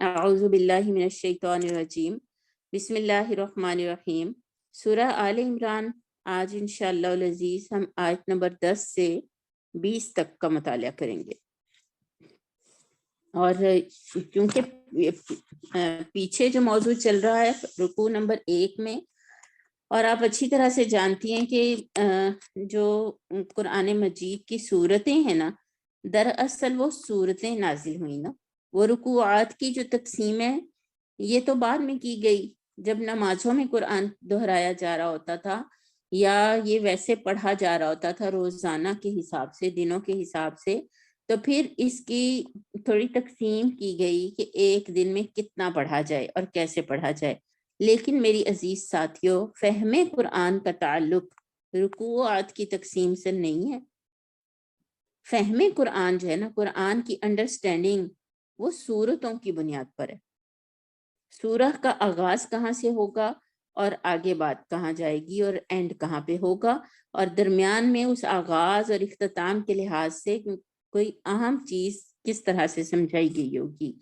اعوذ باللہ من الشیطان الرجیم بسم اللہ الرحمن الرحیم سورہ آل عمران۔ آج انشاءاللہ العزیز ہم آیت نمبر 10 سے 20 تک کا مطالعہ کریں گے، اور کیونکہ پیچھے جو موضوع چل رہا ہے رکوع نمبر 1 میں، اور آپ اچھی طرح سے جانتی ہیں کہ جو قرآن مجید کی صورتیں ہیں نا، دراصل وہ صورتیں نازل ہوئی نا، وہ رکوعات کی جو تقسیم ہے یہ تو بعد میں کی گئی، جب نمازوں میں قرآن دہرایا جا رہا ہوتا تھا یا یہ ویسے پڑھا جا رہا ہوتا تھا روزانہ کے حساب سے، دنوں کے حساب سے، تو پھر اس کی تھوڑی تقسیم کی گئی کہ ایک دن میں کتنا پڑھا جائے اور کیسے پڑھا جائے۔ لیکن میری عزیز ساتھیوں، فہم قرآن کا تعلق رکوعات کی تقسیم سے نہیں ہے۔ فہم قرآن جو ہے نا، قرآن کی انڈرسٹینڈنگ، وہ سورتوں کی بنیاد پر ہے۔ سورہ کا آغاز کہاں سے ہوگا اور آگے بات کہاں جائے گی اور اینڈ کہاں پہ ہوگا، اور درمیان میں اس آغاز اور اختتام کے لحاظ سے کوئی اہم چیز کس طرح سے سمجھائی گئی ہوگی۔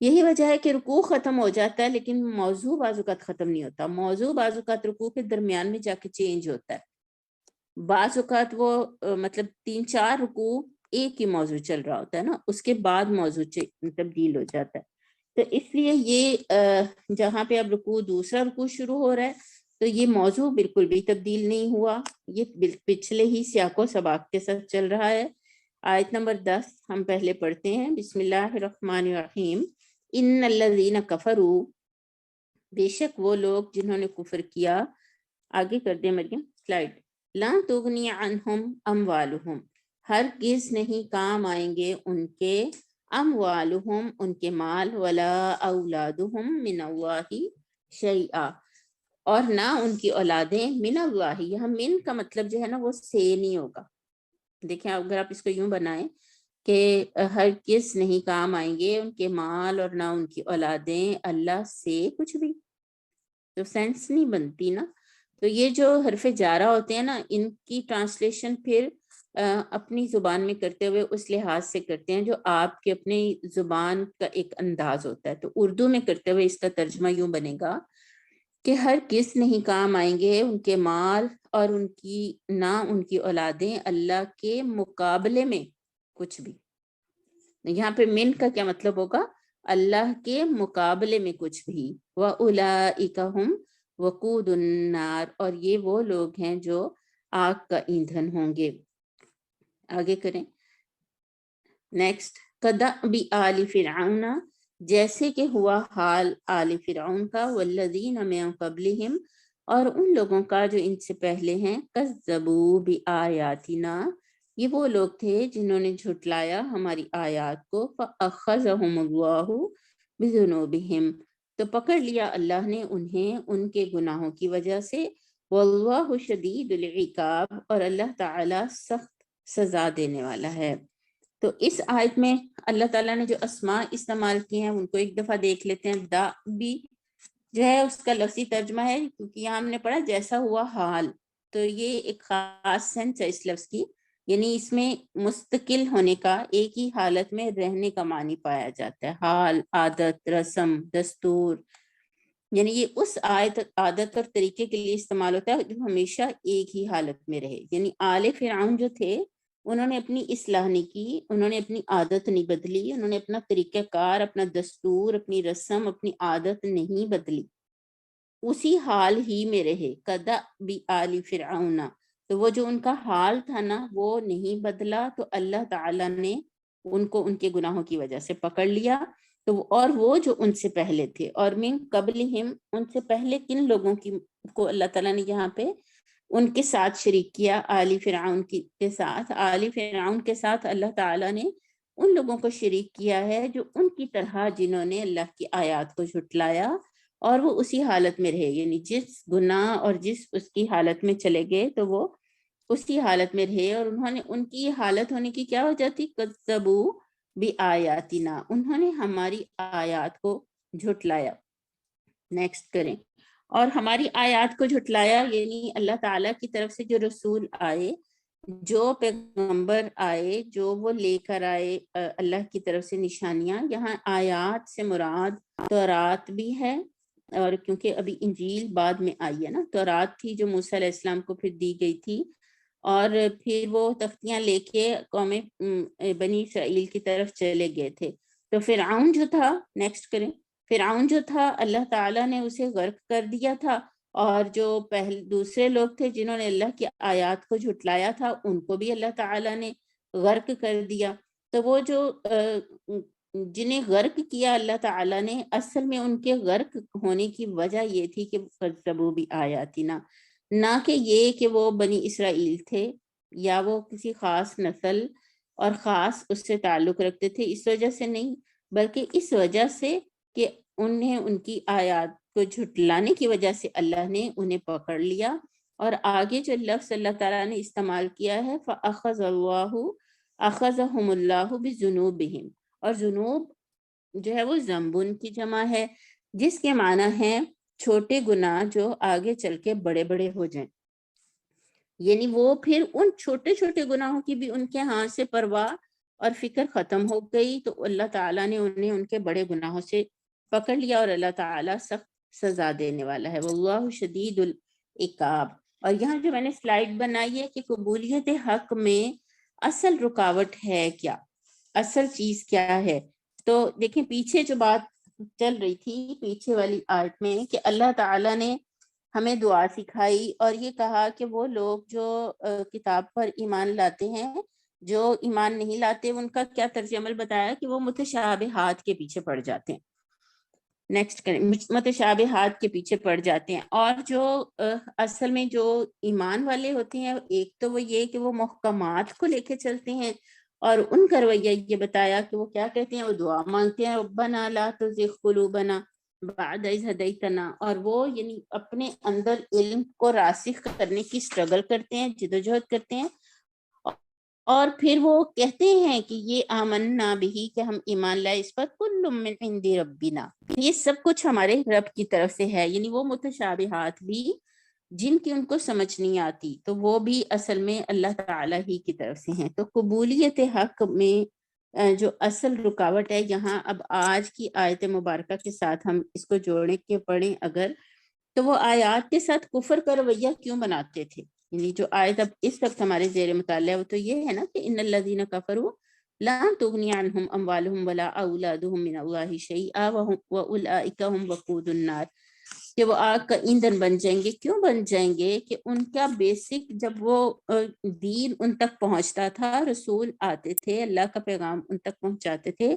یہی وجہ ہے کہ رکوع ختم ہو جاتا ہے لیکن موضوع بعض اوقات ختم نہیں ہوتا۔ موضوع بعض اوقات رکوع کے درمیان میں جا کے چینج ہوتا ہے، بعض اوقات وہ مطلب 3-4 رکوع ایک ہی موضوع چل رہا ہوتا ہے نا، اس کے بعد موضوع تبدیل ہو جاتا ہے۔ تو اس لیے یہ جہاں پہ اب دوسرا رکوع شروع ہو رہا ہے تو یہ موضوع بالکل بھی تبدیل نہیں ہوا، یہ پچھلے ہی سیاق و سباق کے ساتھ چل رہا ہے۔ آیت نمبر 10 ہم پہلے پڑھتے ہیں، بسم اللہ الرحمن الرحیم۔ ان الذین کفروا، بے شک وہ لوگ جنہوں نے کفر کیا، آگے کر دیں مریم سلائیڈ، لا تغنی عنہم اموالہم، ہرگز نہیں کام آئیں گے ان کے، اموالہم ان کے مال، ولا اولادہم من اللہ شیئا، اور نہ ان کی اولادیں، من اللہ، یہاں من کا مطلب جو ہے نا وہ سے نہیں ہوگا۔ دیکھیں اگر آپ اس کو یوں بنائیں کہ ہرگز نہیں کام آئیں گے ان کے مال اور نہ ان کی اولادیں اللہ سے کچھ بھی، تو سینس نہیں بنتی نا۔ تو یہ جو حرف جارہ ہوتے ہیں نا، ان کی ٹرانسلیشن پھر اپنی زبان میں کرتے ہوئے اس لحاظ سے کرتے ہیں جو آپ کے اپنی زبان کا ایک انداز ہوتا ہے۔ تو اردو میں کرتے ہوئے اس کا ترجمہ یوں بنے گا کہ ہر کس نہیں کام آئیں گے ان کے مال اور نہ ان کی اولادیں اللہ کے مقابلے میں کچھ بھی۔ یہاں پہ من کا کیا مطلب ہوگا؟ اللہ کے مقابلے میں کچھ بھی۔ وَأُولَئِكَ هُمْ وَقُودُ النَّارِ، اور یہ وہ لوگ ہیں جو آگ کا ایندھن ہوں گے۔ آگے کریں نیکسٹ، کَدَأْبِ آلِ فِرْعَوْنَ، جیسے کہ ہوا حال آل فرعون کا، والذین من قبلہم، اور ان لوگوں کا جو ان سے پہلے ہیں، کذبوا بآیاتنا، یہ وہ لوگ تھے جنہوں نے جھٹلایا ہماری آیات کو، فأخذہم اللہ بذنوبہم، تو پکڑ لیا اللہ نے انہیں ان کے گناہوں کی وجہ سے، واللہ شدید العقاب، اور اللہ تعالی سخت سزا دینے والا ہے۔ تو اس آیت میں اللہ تعالیٰ نے جو اسماء استعمال کی ہیں ان کو ایک دفعہ دیکھ لیتے ہیں۔ دا بھی جو ہے اس کا لفظی ترجمہ ہے، کیونکہ یہاں ہم نے پڑھا جیسا ہوا حال، تو یہ ایک خاص سینس ہے اس لفظ کی، یعنی اس میں مستقل ہونے کا، ایک ہی حالت میں رہنے کا معنی پایا جاتا ہے۔ حال، عادت، رسم، دستور، یعنی یہ اس عادت اور طریقے کے لیے استعمال ہوتا ہے جو ہمیشہ ایک ہی حالت میں رہے۔ یعنی آل فرعون جو تھے انہوں نے اپنی اصلاح نہیں کی، انہوں نے اپنی عادت نہیں بدلی، انہوں نے اپنا طریقہ کار، اپنا دستور، اپنی رسم، اپنی عادت نہیں بدلی، اسی حال ہی میں رہے۔ کَدَأْبِ آلِ فِرْعَوْنَ، تو وہ جو ان کا حال تھا نا وہ نہیں بدلا، تو اللہ تعالیٰ نے ان کو ان کے گناہوں کی وجہ سے پکڑ لیا۔ تو اور وہ جو ان سے پہلے تھے، اور من قبلہم، ان سے پہلے کن لوگوں کو اللہ تعالیٰ نے یہاں پہ ان کے ساتھ شریک کیا؟ آل فرعون کے ساتھ، آل فرعون کے ساتھ اللہ تعالیٰ نے ان لوگوں کو شریک کیا ہے جو ان کی طرح جنہوں نے اللہ کی آیات کو جھٹلایا اور وہ اسی حالت میں رہے، یعنی جس گناہ اور جس اس کی حالت میں چلے گئے تو وہ اسی حالت میں رہے، اور انہوں نے ان کی حالت ہونے کی کیا وجہ تھی؟ کذبوا بآیاتنا، انہوں نے ہماری آیات کو جھٹلایا۔ نیکسٹ کریں، اور ہماری آیات کو جھٹلایا یعنی اللہ تعالیٰ کی طرف سے جو رسول آئے جو پیغمبر آئے جو وہ لے کر آئے اللہ کی طرف سے نشانیاں، یہاں آیات سے مراد تورات بھی ہے، اور کیونکہ ابھی انجیل بعد میں آئی ہے نا، تورات تھی جو موسیٰ علیہ السلام کو پھر دی گئی تھی، اور پھر وہ تختیاں لے کے قوم بنی اسرائیل کی طرف چلے گئے تھے۔ تو فرعون جو تھا، نیکسٹ کریں، فرعون جو تھا اللہ تعالیٰ نے اسے غرق کر دیا تھا، اور جو دوسرے لوگ تھے جنہوں نے اللہ کی آیات کو جھٹلایا تھا ان کو بھی اللہ تعالیٰ نے غرق کر دیا۔ تو وہ جو جنہیں غرق کیا اللہ تعالیٰ نے، اصل میں ان کے غرق ہونے کی وجہ یہ تھی کہ کذبوا بآیاتنا، نہ کہ یہ کہ وہ بنی اسرائیل تھے یا وہ کسی خاص نسل اور خاص اس سے تعلق رکھتے تھے، اس وجہ سے نہیں، بلکہ اس وجہ سے کہ انہیں ان کی آیات کو جھٹلانے کی وجہ سے اللہ نے انہیں پکڑ لیا۔ اور آگے جو لفظ اللہ تعالیٰ نے استعمال کیا ہے فَأَخَذَ اللَّهُ أَخَذَهُمُ اللَّهُ بِذُنُوبِهِمْ، اور ذنوب جو ہے وہ ذنبن کی جمع ہے، جس کے معنی ہے چھوٹے گناہ جو آگے چل کے بڑے بڑے ہو جائیں، یعنی وہ پھر ان چھوٹے چھوٹے گناہوں کی بھی ان کے ہاں سے پرواہ اور فکر ختم ہو گئی، تو اللہ تعالیٰ نے انہیں ان کے بڑے گناہوں سے پکڑ لیا، اور اللہ تعالیٰ سخت سزا دینے والا ہے، واللہ شدید العقاب۔ اور یہاں جو میں نے سلائیڈ بنائی ہے کہ قبولیت حق میں اصل رکاوٹ ہے کیا، اصل چیز کیا ہے، تو دیکھیں پیچھے جو بات چل رہی تھی پیچھے والی آیت میں کہ اللہ تعالیٰ نے ہمیں دعا سکھائی اور یہ کہا کہ وہ لوگ جو کتاب پر ایمان لاتے ہیں، جو ایمان نہیں لاتے ان کا کیا طرز عمل بتایا کہ وہ متشابہات کے پیچھے پڑ جاتے ہیں، نیکسٹ کریں، متشابہات کے پیچھے پڑ جاتے ہیں، اور جو اصل میں جو ایمان والے ہوتے ہیں ایک تو وہ یہ کہ وہ محکمات کو لے کے چلتے ہیں، اور ان کا رویہ یہ بتایا کہ وہ کیا کہتے ہیں، وہ دعا مانگتے ہیں ربنا لا تزغ قلوبنا بعد اذ ہدیتنا، اور وہ یعنی اپنے اندر علم کو راسخ کرنے کی اسٹرگل کرتے ہیں، جدوجہد کرتے ہیں، اور پھر وہ کہتے ہیں کہ یہ آمنا بھی کہ ہم ایمان لائے اس پر کل من عند ربنا، یہ سب کچھ ہمارے رب کی طرف سے ہے، یعنی وہ متشابہات بھی جن کی ان کو سمجھ نہیں آتی تو وہ بھی اصل میں اللہ تعالیٰ ہی کی طرف سے ہیں۔ تو قبولیت حق میں جو اصل رکاوٹ ہے، یہاں اب آج کی آیت مبارکہ کے ساتھ ہم اس کو جوڑنے کے پڑھیں اگر، تو وہ آیات کے ساتھ کفر کا رویہ کیوں بناتے تھے، یعنی جو آیت اب اس وقت ہمارے زیر مطالعہ وہ تو یہ ہے نا کہ ان الذین کفروا لا تغنی عنہم اموالہم ولا اولادہم من اللہ شیئا واولئک ہم وقود النار، کہ وہ آگ کا ایندھن بن جائیں گے، کیوں بن جائیں گے کہ ان کا بیسک جب وہ دین ان تک پہنچتا تھا، رسول آتے تھے، اللہ کا پیغام ان تک پہنچاتے تھے،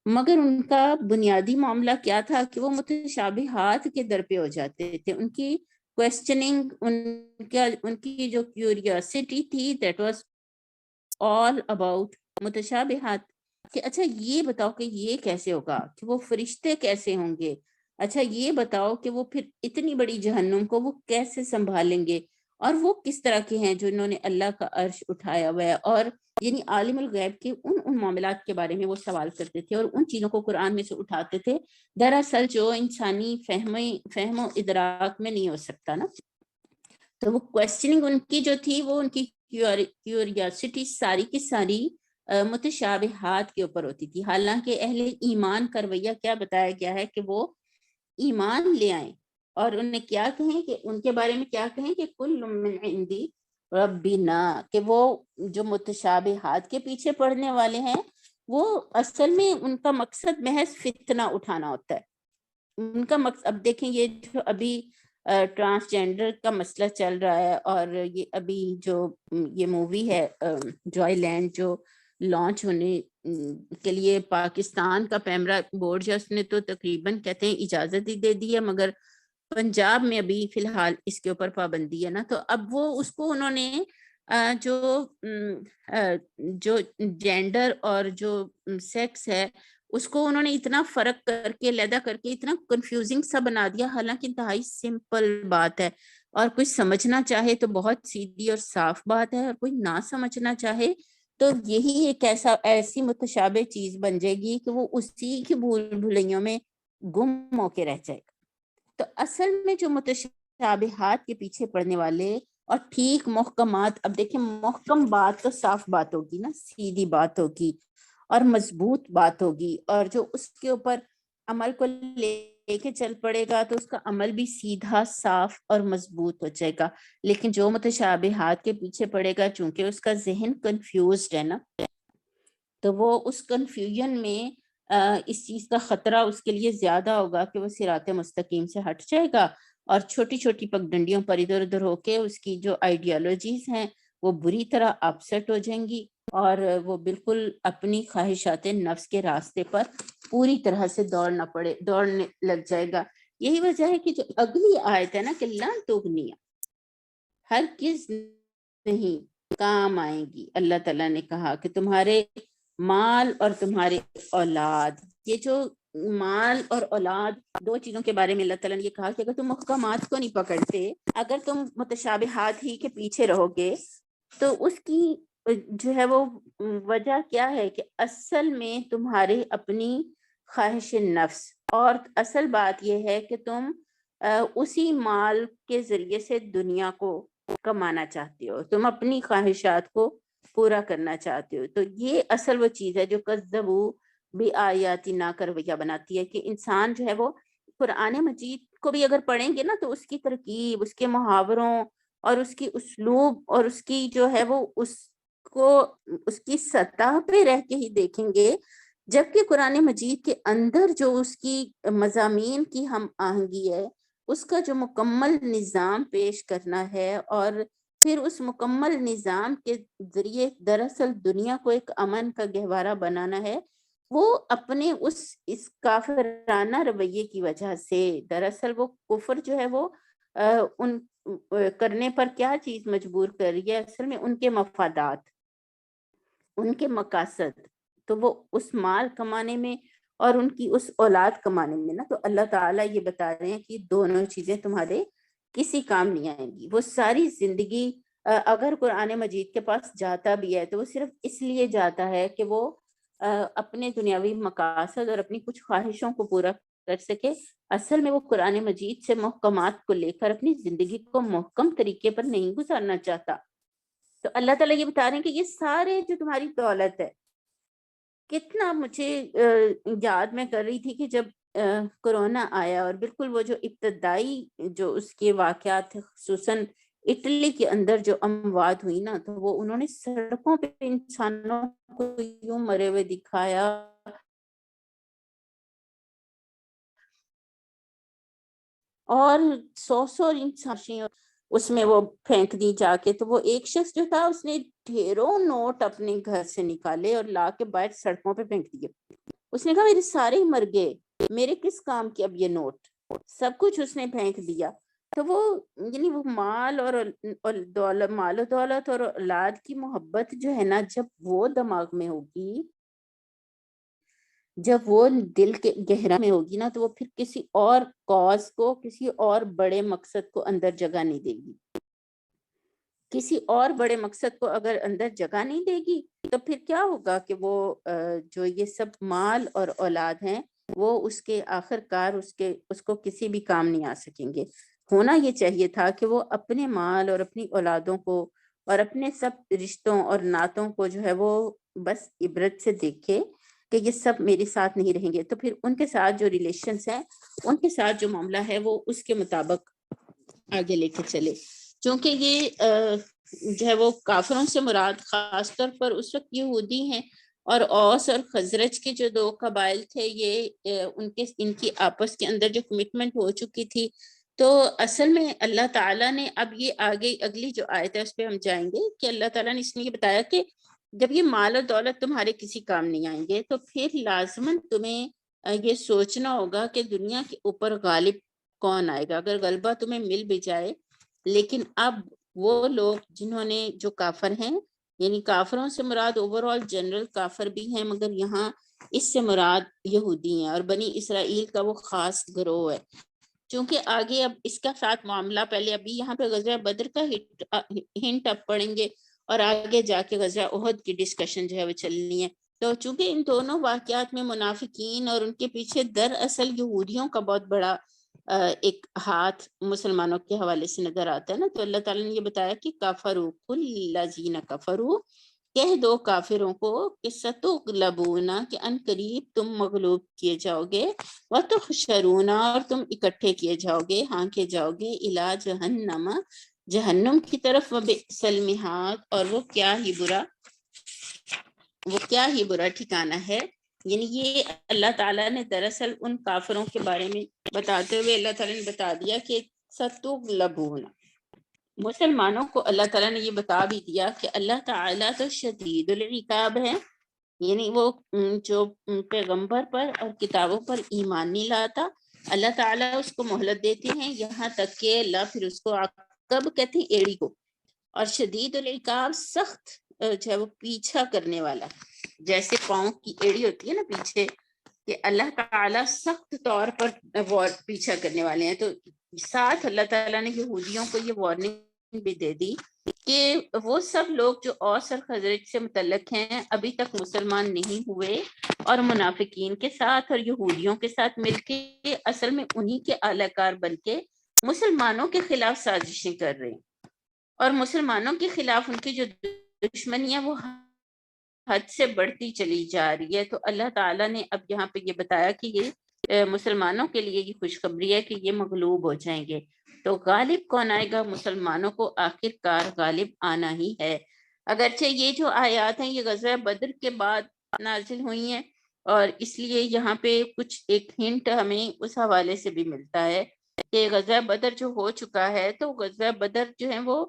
مگر ان کا بنیادی معاملہ کیا تھا کہ وہ متشابہات کے در پہ ہو جاتے تھے، ان کی کویسچننگ، ان کی جو کیوریوسٹی تھی دیٹ واز آل اباؤٹ متشابہات، کہ اچھا یہ بتاؤ کہ یہ کیسے ہوگا، کہ وہ فرشتے کیسے ہوں گے، اچھا یہ بتاؤ کہ وہ پھر اتنی بڑی جہنم کو وہ کیسے سنبھالیں گے، اور وہ کس طرح کے ہیں جو انہوں نے اللہ کا عرش اٹھایا ہوا ہے، اور یعنی عالم الغیب کے ان معاملات کے بارے میں وہ سوال کرتے تھے اور ان چیزوں کو قرآن میں سے اٹھاتے تھے، دراصل جو انسانی فہم و ادراک میں نہیں ہو سکتا نا، تو وہ کویسچننگ ان کی جو تھی وہ ان کی کیوریوسٹی ساری کی ساری متشابہات کے اوپر ہوتی تھی، حالانکہ اہل ایمان کا رویہ کیا بتایا گیا ہے کہ وہ ایمان لے آئیں، اور انہیں کیا کہیں کہ ان کے بارے میں کیا کہیں کہ کل من عندی ربنا، کہ وہ جو متشابہات کے پیچھے پڑنے والے ہیں وہ اصل میں ان کا مقصد محض فتنہ اٹھانا ہوتا ہے، ان کا مقصد، اب دیکھیں یہ جو ابھی ٹرانسجینڈر کا مسئلہ چل رہا ہے، اور یہ ابھی جو یہ مووی ہے جوائے لینڈ جو لانچ ہونے کے لیے پاکستان کا پیمرا بورڈ جو اس نے تو تقریباً کہتے ہیں اجازت ہی دے دی ہے، مگر پنجاب میں ابھی فی الحال اس کے اوپر پابندی ہے نا، تو اب وہ اس کو انہوں نے جو جینڈر اور جو سیکس ہے اس کو انہوں نے اتنا فرق کر کے علیحدہ کر کے اتنا کنفیوزنگ سا بنا دیا، حالانکہ انتہائی سمپل بات ہے، اور کوئی سمجھنا چاہے تو بہت سیدھی اور صاف بات ہے، اور کوئی نہ سمجھنا چاہے تو یہی ایک ایسی متشابہ چیز بن جائے گی کہ وہ اسی کی بھول بھلائیوں میں گم ہو کے رہ جائے گا۔ تو اصل میں جو متشابہات کے پیچھے پڑنے والے اور ٹھیک محکمات. اب دیکھیں محکم بات تو صاف بات ہوگی نا, سیدھی بات ہوگی اور مضبوط بات ہوگی, اور جو اس کے اوپر عمل کو لے کے چل پڑے گا تو اس کا عمل بھی سیدھا صاف اور مضبوط ہو جائے گا. لیکن جو متشابہات کے پیچھے پڑے گا, چونکہ اس کا ذہن کنفیوزڈ ہے نا, تو وہ اس کنفیوژن میں اس چیز کا خطرہ اس کے لیے زیادہ ہوگا کہ وہ صراط مستقیم سے ہٹ جائے گا اور چھوٹی چھوٹی پگڈنڈیوں پر ادھر ادھر ہو کے اس کی جو آئیڈیالوجیز ہیں وہ بری طرح اپسیٹ ہو جائیں گی, اور وہ بالکل اپنی خواہشات نفس کے راستے پر پوری طرح سے دوڑنے لگ جائے گا. یہی وجہ ہے کہ جو اگلی آیت ہے نا کہ لن تغنیہ, ہرگز نہیں کام آئیں گی. اللہ تعالیٰ نے کہا کہ تمہارے مال اور تمہارے اولاد, یہ جو مال اور اولاد دو چیزوں کے بارے میں اللہ تعالیٰ نے یہ کہا کہ اگر تم محکمات کو نہیں پکڑتے, اگر تم متشابہات ہی کے پیچھے رہو گے, تو اس کی جو ہے وہ وجہ کیا ہے کہ اصل میں تمہاری اپنی خواہش نفس, اور اصل بات یہ ہے کہ تم اسی مال کے ذریعے سے دنیا کو کمانا چاہتے ہو, تم اپنی خواہشات کو پورا کرنا چاہتے ہو. تو یہ اصل وہ چیز ہے جو کذبوا بآیاتنا کا رویہ بناتی ہے کہ انسان جو ہے وہ قرآن مجید کو بھی اگر پڑھیں گے نا تو اس کی ترکیب, اس کے محاوروں اور اس کی اسلوب اور اس کی جو ہے وہ اس کی سطح پہ رہ کے ہی دیکھیں گے, جبکہ قرآن مجید کے اندر جو اس کی مضامین کی ہم آہنگی ہے, اس کا جو مکمل نظام پیش کرنا ہے, اور پھر اس مکمل نظام کے ذریعے دراصل دنیا کو ایک امن کا گہوارہ بنانا ہے, وہ اپنے اس کافرانہ رویے کی وجہ سے. دراصل وہ کفر جو ہے وہ ان کرنے پر کیا چیز مجبور کر رہی ہے, اصل میں ان کے مفادات, ان کے مقاصد. تو وہ اس مال کمانے میں اور ان کی اس اولاد کمانے میں نا, تو اللہ تعالیٰ یہ بتا رہے ہیں کہ دونوں چیزیں تمہارے کسی کام نہیں آئیں گی. وہ ساری زندگی اگر قرآن مجید کے پاس جاتا بھی ہے تو وہ صرف اس لیے جاتا ہے کہ وہ اپنے دنیاوی مقاصد اور اپنی کچھ خواہشوں کو پورا کر سکے. اصل میں وہ قرآن مجید سے محکمات کو لے کر اپنی زندگی کو محکم طریقے پر نہیں گزارنا چاہتا. تو اللہ تعالیٰ یہ بتا رہے ہیں کہ یہ سارے جو تمہاری دولت ہے, کتنا مجھے یاد میں کر رہی تھی کہ جب کورونا آیا اور بالکل وہ جو ابتدائی جو اس کے واقعات تھے, خصوصاً اٹلی کے اندر جو اموات ہوئی نا, تو وہ انہوں نے سڑکوں پہ انسانوں کو یوں مرے ہوئے دکھایا, اور 100 انسان اس میں وہ پھینک دی جا کے. تو وہ ایک شخص جو تھا اس نے ڈھیروں نوٹ اپنے گھر سے نکالے اور لا کے باہر سڑکوں پہ پھینک دیے. اس نے کہا میرے سارے ہی مر گئے, میرے کس کام کی اب یہ نوٹ, سب کچھ اس نے پھینک دیا. تو وہ یعنی وہ مال اور دولت اور اولاد کی محبت جو ہے نا, جب وہ دماغ میں ہوگی, جب وہ دل کے گہرا میں ہوگی نا, تو وہ پھر کسی اور کاز کو, کسی اور بڑے مقصد کو اندر جگہ نہیں دے گی. کسی اور بڑے مقصد کو اگر اندر جگہ نہیں دے گی تو پھر کیا ہوگا کہ وہ جو یہ سب مال اور اولاد ہیں وہ اس کے آخر کار اس کو کسی بھی کام نہیں آ سکیں گے. ہونا یہ چاہیے تھا کہ وہ اپنے مال اور اپنی اولادوں کو اور اپنے سب رشتوں اور ناتوں کو جو ہے وہ بس عبرت سے دیکھے کہ یہ سب میرے ساتھ نہیں رہیں گے, تو پھر ان کے ساتھ جو ریلیشنز ہیں, ان کے ساتھ جو معاملہ ہے وہ اس کے مطابق آگے لے کے چلے. چونکہ یہ جو ہے وہ کافروں سے مراد خاص طور پر اس وقت یہودی ہیں, اور اوس اور خزرج کے جو دو قبائل تھے, یہ ان کی آپس کے اندر جو کمٹمنٹ ہو چکی تھی. تو اصل میں اللہ تعالیٰ نے اب یہ آگے اگلی جو آیت ہے اس پہ ہم جائیں گے کہ اللہ تعالیٰ نے اس میں یہ بتایا کہ جب یہ مال اور دولت تمہارے کسی کام نہیں آئیں گے تو پھر لازماً تمہیں یہ سوچنا ہوگا کہ دنیا کے اوپر غالب کون آئے گا. اگر غلبہ تمہیں مل بھی جائے, لیکن اب وہ لوگ جنہوں نے جو کافر ہیں, یعنی کافروں سے مراد اوور آل جنرل کافر بھی ہیں, مگر یہاں اس سے مراد یہودی ہیں اور بنی اسرائیل کا وہ خاص گروہ ہے. چونکہ آگے اب اس کا ساتھ معاملہ, پہلے ابھی یہاں پہ غزوہ بدر کا ہنٹ اب پڑھیں گے اور آگے جا کے غزوہ احد کی ڈسکشن جو ہے وہ چلنی ہے. تو چونکہ ان دونوں واقعات میں منافقین اور ان کے پیچھے دراصل یہودیوں کا بہت بڑا ایک ہاتھ مسلمانوں کے حوالے سے نظر آتا ہے نا، تو اللہ تعالیٰ نے یہ بتایا کہ کافروا قل للذین کفروا، کہہ دو کافروں کو کہ ستغلبون، کہ ان قریب تم مغلوب کیے جاؤ گے، وتحشرون، اور تم اکٹھے کیے جاؤ گے، ہانکے جاؤ گے، الی جہنم، جہنم کی طرف، وبئس المہاد، اور وہ کیا ہی برا ٹھکانہ ہے۔ یعنی یہ اللہ تعالیٰ نے دراصل ان کافروں کے بارے میں بتاتے ہوئے اللہ تعالیٰ نے بتا دیا کہ ستغلبون، مسلمانوں کو اللہ تعالیٰ نے یہ بتا بھی دیا کہ اللہ تعالیٰ تو شدید العقاب ہے، یعنی وہ جو پیغمبر پر اور کتابوں پر ایمان نہیں لاتا، اللہ تعالیٰ اس کو مہلت دیتے ہیں یہاں تک کہ اللہ پھر اس کو عقب کہتے ہیں ایڑی کو، اور شدید العقاب سخت جو ہے وہ پیچھا کرنے والا، جیسے پاؤں کی ایڑی ہوتی ہے نا پیچھے، کہ اللہ تعالیٰ سخت طور پر پیچھا کرنے والے ہیں۔ تو ساتھ اللہ تعالیٰ نے یہودیوں کو یہ وارننگ بھی دے دی کہ وہ سب لوگ جو اوس اور خزرج سے متعلق ہیں ابھی تک مسلمان نہیں ہوئے، اور منافقین کے ساتھ اور یہودیوں کے ساتھ مل کے اصل میں انہی کے اعلی کار بن کے مسلمانوں کے خلاف سازشیں کر رہے ہیں، اور مسلمانوں کے خلاف ان کی جو دشمنی ہے وہ حد سے بڑھتی چلی جا رہی ہے۔ تو اللہ تعالیٰ نے اب یہاں پہ یہ بتایا کہ یہ مسلمانوں کے لیے یہ خوشخبری ہے کہ یہ مغلوب ہو جائیں گے۔ تو غالب کون آئے گا؟ مسلمانوں کو آخر کار غالب آنا ہی ہے۔ اگرچہ یہ جو آیات ہیں یہ غزوہ بدر کے بعد نازل ہوئی ہیں، اور اس لیے یہاں پہ کچھ ایک ہنٹ ہمیں اس حوالے سے بھی ملتا ہے کہ غزوہ بدر جو ہو چکا ہے، تو غزوہ بدر جو ہے وہ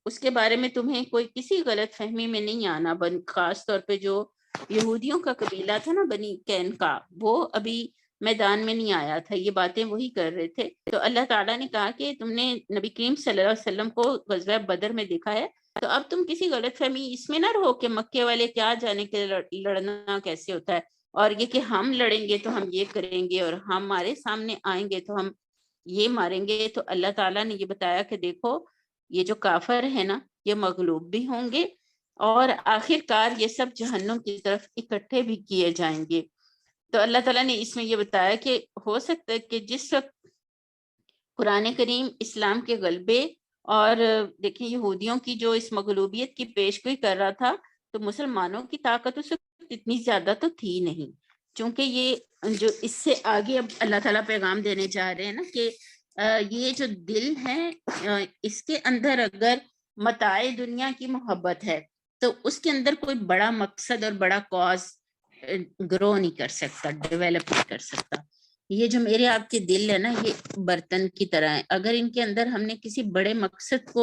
اس کے بارے میں تمہیں کوئی کسی غلط فہمی میں نہیں آنا، خاص طور پہ جو یہودیوں کا قبیلہ تھا نا بنی قینقاع، وہ ابھی میدان میں نہیں آیا تھا، یہ باتیں وہی کر رہے تھے۔ تو اللہ تعالیٰ نے کہا کہ تم نے نبی کریم صلی اللہ علیہ وسلم کو غزوہ بدر میں دیکھا ہے، تو اب تم کسی غلط فہمی اس میں نہ رہو کہ مکے والے کیا جانے کے لڑنا کیسے ہوتا ہے، اور یہ کہ ہم لڑیں گے تو ہم یہ کریں گے، اور ہمارے سامنے آئیں گے تو ہم یہ ماریں گے۔ تو اللہ تعالیٰ نے یہ بتایا کہ دیکھو یہ جو کافر ہے نا یہ مغلوب بھی ہوں گے، اور آخر کار یہ سب جہنم کی طرف اکٹھے بھی کیے جائیں گے۔ تو اللہ تعالیٰ نے اس میں یہ بتایا کہ ہو سکتا ہے کہ جس وقت قرآن کریم اسلام کے غلبے اور دیکھیں یہودیوں کی جو اس مغلوبیت کی پیشگوئی کر رہا تھا، تو مسلمانوں کی طاقت اس وقت اتنی زیادہ تو تھی نہیں، چونکہ یہ جو اس سے آگے اب اللہ تعالیٰ پیغام دینے جا رہے ہیں نا کہ یہ جو دل ہے اس کے اندر اگر متاع دنیا کی محبت ہے تو اس کے اندر کوئی بڑا مقصد اور بڑا کاز گرو نہیں کر سکتا، ڈیولپ نہیں کر سکتا۔ یہ جو میرے آپ کے دل ہے نا یہ برتن کی طرح ہے، اگر ان کے اندر ہم نے کسی بڑے مقصد کو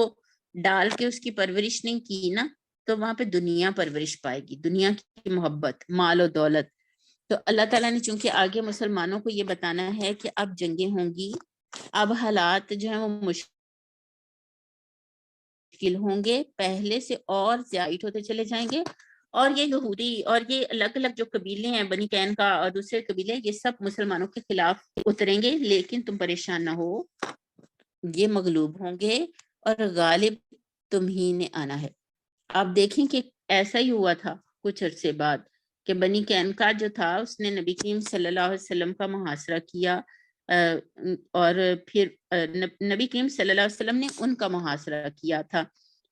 ڈال کے اس کی پرورش نہیں کی نا تو وہاں پہ دنیا پرورش پائے گی، دنیا کی محبت، مال و دولت۔ تو اللہ تعالیٰ نے چونکہ آگے مسلمانوں کو یہ بتانا ہے کہ اب جنگیں ہوں گی، اب حالات جو ہیں وہ مشکل ہوں گے، پہلے سے اور زیادہ ہوتے چلے جائیں گے، اور یہ یہودی اور یہ الگ الگ جو قبیلے ہیں بنی قینقاع اور دوسرے قبیلے، یہ سب مسلمانوں کے خلاف اتریں گے، لیکن تم پریشان نہ ہو، یہ مغلوب ہوں گے اور غالب تم ہی نے آنا ہے۔ آپ دیکھیں کہ ایسا ہی ہوا تھا کچھ عرصے بعد کہ بنی قینقاع جو تھا اس نے نبی کریم صلی اللہ علیہ وسلم کا محاصرہ کیا، اور پھر نبی کریم صلی اللہ علیہ وسلم نے ان کا محاصرہ کیا تھا۔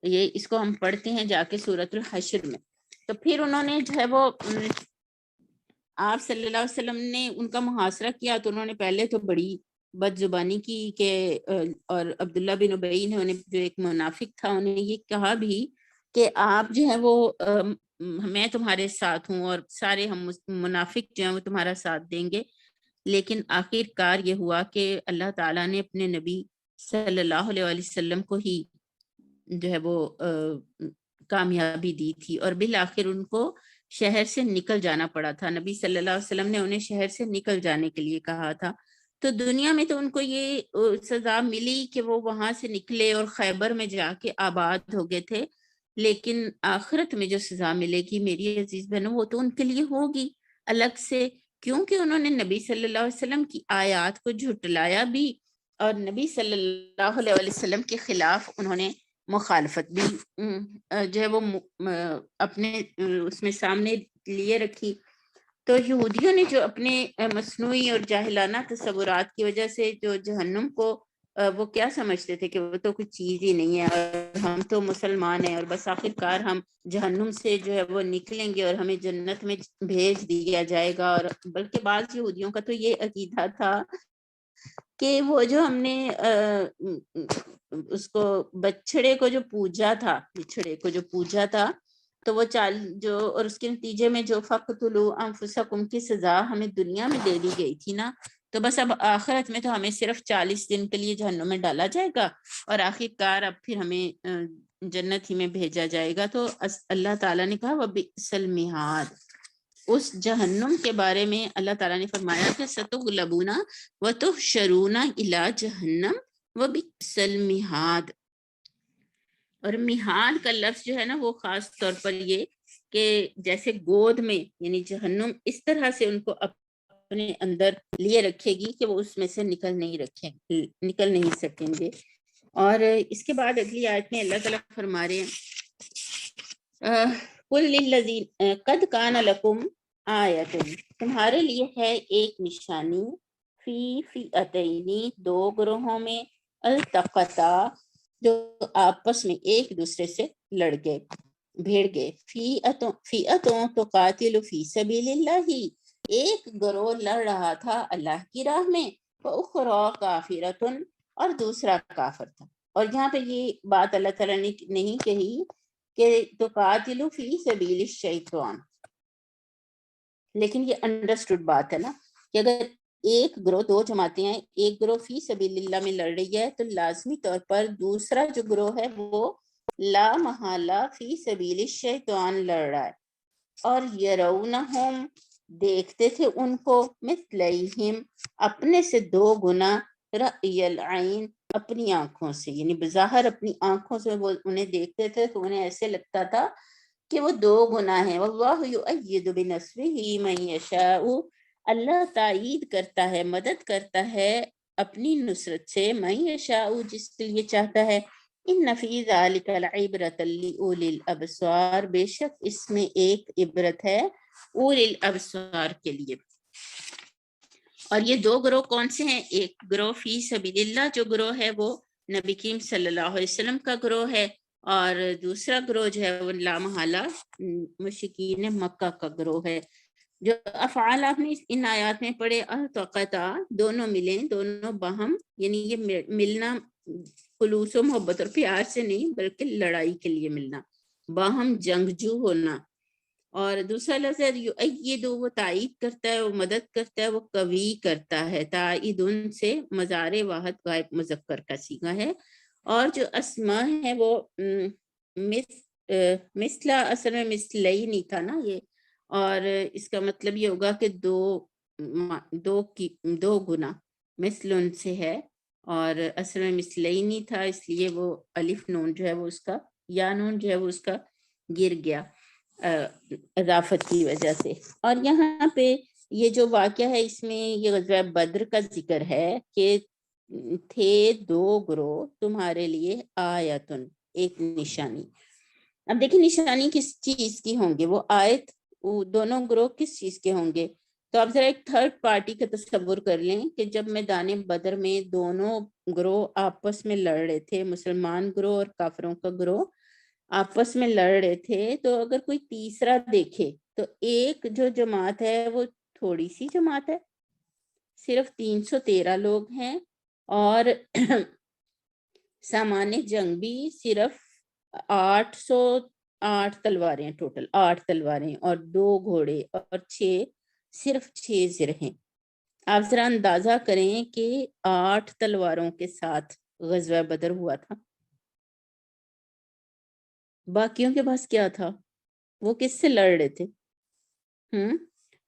یہ اس کو ہم پڑھتے ہیں جا کے سورۃ الحشر میں۔ تو پھر انہوں نے جو ہے وہ آپ صلی اللہ علیہ وسلم نے ان کا محاصرہ کیا، تو انہوں نے پہلے تو بڑی بد زبانی کی کہ اور عبداللہ بن ابی نے انہیں جو ایک منافق تھا انہیں یہ کہا بھی کہ آپ جو ہے وہ میں تمہارے ساتھ ہوں اور سارے ہم منافق جو ہیں وہ تمہارا ساتھ دیں گے، لیکن آخر کار یہ ہوا کہ اللہ تعالیٰ نے اپنے نبی صلی اللہ علیہ وسلم کو ہی جو ہے وہ کامیابی دی تھی، اور بالآخر ان کو شہر سے نکل جانا پڑا تھا۔ نبی صلی اللہ علیہ وسلم نے انہیں شہر سے نکل جانے کے لیے کہا تھا۔ تو دنیا میں تو ان کو یہ سزا ملی کہ وہ وہاں سے نکلے اور خیبر میں جا کے آباد ہو گئے تھے، لیکن آخرت میں جو سزا ملے گی میری عزیز بہنوں وہ تو ان کے لیے ہوگی الگ سے، کیونکہ انہوں نے نبی صلی اللہ علیہ وسلم کی آیات کو جھٹلایا بھی، اور نبی صلی اللہ علیہ وسلم کے خلاف انہوں نے مخالفت بھی جو ہے وہ اپنے اس میں سامنے لیے رکھی۔ تو یہودیوں نے جو اپنے مصنوعی اور جاہلانہ تصورات کی وجہ سے جو جہنم کو وہ کیا سمجھتے تھے کہ وہ تو کچھ چیز ہی نہیں ہے اور ہم تو مسلمان ہیں اور بس آخر کار ہم جہنم سے جو ہے وہ نکلیں گے اور ہمیں جنت میں بھیج دیا جائے گا. اور بلکہ بعض یہودیوں کا تو یہ عقیدہ تھا کہ وہ جو ہم نے اس کو بچڑے کو جو پوجا تھا، بچڑے کو جو پوجا تھا، تو وہ جو اور اس کے نتیجے میں جو فقتلوا انفسکم کی سزا ہمیں دنیا میں دے دی گئی تھی نا، تو بس اب آخرت میں تو ہمیں صرف 40 دن کے لیے جہنم میں ڈالا جائے گا اور آخر کار اب پھر ہمیں جنت ہی میں بھیجا جائے گا. تو اللہ تعالیٰ نے کہا وَبِئْسَ الْمِہَادُ، اس جہنم کے بارے میں اللہ تعالیٰ نے فرمایا کہ سَتُغْلَبُونَ وَتُحْشَرُونَ إِلَىٰ جَهَنَّمَ وَبِئْسَ الْمِہَادُ. اور میہاد کا لفظ جو ہے نا وہ خاص طور پر یہ کہ جیسے گود میں، یعنی جہنم اس طرح سے ان کو اپنے اندر لیے رکھے گی کہ وہ اس میں سے نکل نہیں سکیں گے. اور اس کے بعد اگلی آیت میں اللہ تعالیٰ فرما رہے ہیں قُلْ لِلَّذِينَ قَدْ كَانَ لَكُمْ آیَةٌ، تمہارے لیے ہے ایک نشانی، فی فئتین، دو گروہوں میں، التقطا، جو آپس میں ایک دوسرے سے لڑ گئے، بھیڑ گئے. فئتوں تو قاتل فی سبیل اللہ، ایک گروہ لڑ رہا تھا اللہ کی راہ میں، وَأُخْرَىٰ کافرۃ، اور دوسرا کافر تھا. اور یہاں پہ یہ بات اللہ تعالیٰ نے نہیں کہی کہ تو قاتل فی سبیل الشیطان، لیکن یہ انڈرسٹوڈ بات ہے نا کہ اگر ایک گروہ، دو جماعتیں ہیں، ایک گروہ فی سبیل اللہ میں لڑ رہی ہے تو لازمی طور پر دوسرا جو گروہ ہے وہ لا محالہ فی سبیل الشیطان لڑ رہا ہے. اور یرونہم، دیکھتے تھے ان کو، مثلیہم، اپنے سے دو گنا، رأی العین، اپنی آنکھوں سے، یعنی بظاہر اپنی آنکھوں سے وہ انہیں دیکھتے تھے تو انہیں ایسے لگتا تھا کہ وہ دو گنا ہیں. واللہ یؤید بنصرہ من یشاء، اللہ تائید کرتا ہے، مدد کرتا ہے اپنی نصرت سے، من یشاء، جس کے لیے چاہتا ہے. ان فی ذلک لعبرۃ لأولی الابصار، بے شک اس میں ایک عبرت ہے اولی الابصار کے لیے. اور یہ دو گروہ کون سے ہیں؟ ایک گروہ فی سبیل اللہ جو گروہ ہے وہ نبی کریم صلی اللہ علیہ وسلم کا گروہ ہے، اور دوسرا گروہ جو ہے وہ لا محالہ مشرکین مکہ کا گروہ ہے. جو افعال آپ نے ان آیات میں پڑھے، التقطا، دونوں ملیں، دونوں باہم، یعنی یہ ملنا خلوص و محبت اور پیار سے نہیں بلکہ لڑائی کے لیے ملنا، باہم جنگجو ہونا. اور دوسرا لفظ ہے یؤید، وہ تائید کرتا ہے، وہ مدد کرتا ہے، وہ قوی کرتا ہے. تائیدن سے مضارع واحد غائب مذکر کا صیغہ ہے. اور جو اسماء ہے وہ مثلا، اصل میں مثلی نہیں تھا نا یہ، اور اس کا مطلب یہ ہوگا کہ دو گنا، مثل سے ہے اور اصل میں مثلی نہیں تھا، اس لیے وہ الف نون جو ہے وہ اس کا، یا نون جو ہے وہ اس کا گر گیا اضافت کی وجہ سے. اور یہاں پہ یہ جو واقعہ ہے اس میں یہ غزوہ بدر کا ذکر ہے کہ تھے دو گروہ تمہارے لیے آیتن، ایک نشانی. اب دیکھیں نشانی کس چیز کی ہوں گے، وہ آیت دونوں گروہ کس چیز کے ہوں گے. تو آپ ذرا ایک تھرڈ پارٹی کا تصور کر لیں کہ جب میدان بدر میں دونوں گروہ آپس میں لڑ رہے تھے، مسلمان گروہ اور کافروں کا گروہ آپس میں لڑ رہے تھے، تو اگر کوئی تیسرا دیکھے تو ایک جو جماعت ہے وہ تھوڑی سی جماعت ہے، صرف 313 لوگ ہیں، اور سامان جنگ بھی صرف 808 تلواریں ہیں، ٹوٹل 8 تلواریں اور 2 گھوڑے اور صرف 6 زر ہیں. آپ ذرا اندازہ کریں کہ 8 تلواروں کے ساتھ غزوہ بدر ہوا تھا، باقیوں کے پاس کیا تھا؟ وہ کس سے لڑ رہے تھے؟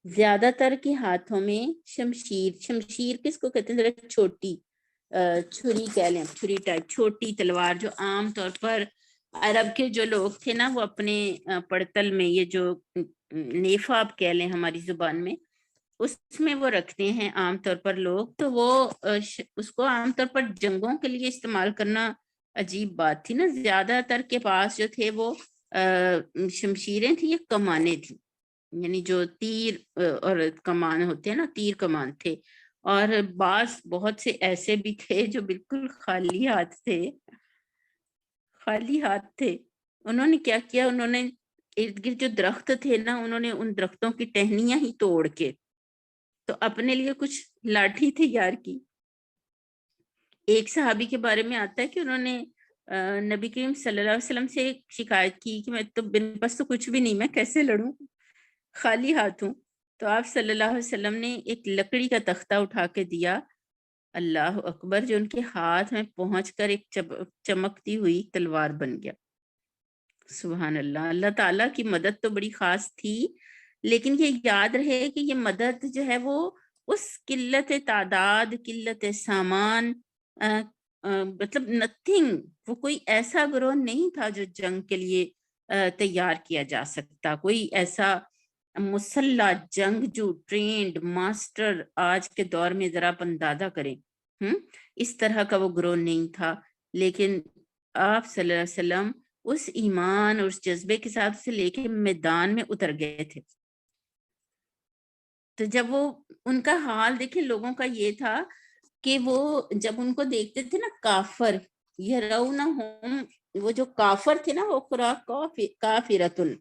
زیادہ تر کے ہاتھوں میں شمشیر کس کو کہتے ہیں؟ ذرا چھوٹی چھری کہہ لیں، چھری ٹائپ چھوٹی تلوار، جو عام طور پر عرب کے جو لوگ تھے نا وہ اپنے پڑتل میں، یہ جو نیفا آپ کہہ لیں ہماری زبان میں، اس میں وہ رکھتے ہیں عام طور پر لوگ. تو وہ اس کو عام طور پر جنگوں کے لیے استعمال کرنا عجیب بات تھی نا. زیادہ تر کے پاس جو تھے وہ شمشیریں تھیں یا کمانیں تھیں. یعنی جو تیر اور کمان ہوتے ہیں نا، تیر کمان تھے، اور بعض بہت سے ایسے بھی تھے جو بالکل خالی ہاتھ تھے، خالی ہاتھ تھے۔ انہوں نے کیا کیا، انہوں نے ارد گرد جو درخت تھے نا، انہوں نے ان درختوں کی ٹہنیاں ہی توڑ کے تو اپنے لیے کچھ لاٹھی تیار کی۔ ایک صحابی کے بارے میں آتا ہے کہ انہوں نے نبی کریم صلی اللہ علیہ وسلم سے شکایت کی کہ میں تو میرے پاس تو کچھ بھی نہیں، میں کیسے لڑوں، خالی ہاتھ ہوں۔ تو آپ صلی اللہ علیہ وسلم نے ایک لکڑی کا تختہ اٹھا کے دیا، اللہ اکبر، جو ان کے ہاتھ میں پہنچ کر ایک چمکتی ہوئی تلوار بن گیا۔ سبحان اللہ، اللہ تعالیٰ کی مدد تو بڑی خاص تھی، لیکن یہ یاد رہے کہ یہ مدد جو ہے وہ اس قلت تعداد، قلت سامان، مطلب نتھنگ، وہ کوئی ایسا گروہ نہیں تھا جو جنگ کے لیے تیار کیا جا سکتا، کوئی ایسا مسلح جنگجو ٹرینڈ ماسٹر آج کے دور میں ذرا آپ اندازہ کریں، اس طرح کا وہ گروہ نہیں تھا، لیکن آپ صلی اللہ علیہ وسلم اس ایمان اور اس جذبے کے ساتھ اسے لے کے میدان میں اتر گئے تھے۔ تو جب وہ ان کا حال دیکھیں، لوگوں کا یہ تھا کہ وہ جب ان کو دیکھتے تھے نا کافر، یرونہم، وہ جو کافر تھے نا، وہ خوراک کافرتن،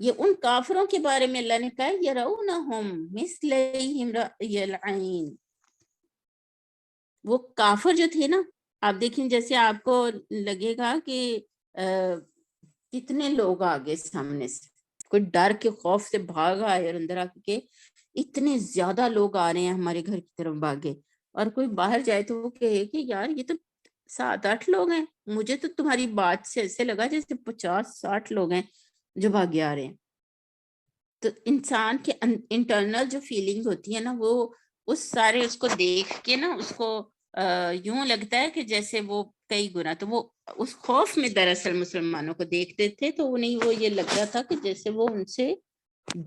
یہ ان کافروں کے بارے میں اللہ نے کہا یرونہم مثلیہم رأی العین، وہ کافر جو تھے نا، آپ دیکھیں جیسے آپ کو لگے گا کہ کتنے لوگ آگے سامنے سے، کوئی ڈر کے خوف سے بھاگ آئے اور اندر آ کے اتنے زیادہ لوگ آ رہے ہیں ہمارے گھر کی طرف بھاگے، اور کوئی باہر جائے تو وہ کہے کہ یار یہ تو 7-8 لوگ ہیں، مجھے تو تمہاری بات سے ایسے لگا جیسے 50-60 لوگ ہیں جو بھاگے آ رہے ہیں۔ تو انسان کے انٹرنل جو فیلنگ ہوتی ہے نا، وہ اس سارے اس کو دیکھ کے نا اس کو یوں لگتا ہے کہ جیسے وہ کئی گنا، تو وہ اس خوف میں دراصل مسلمانوں کو دیکھتے تھے تو انہیں وہ یہ لگتا تھا کہ جیسے وہ ان سے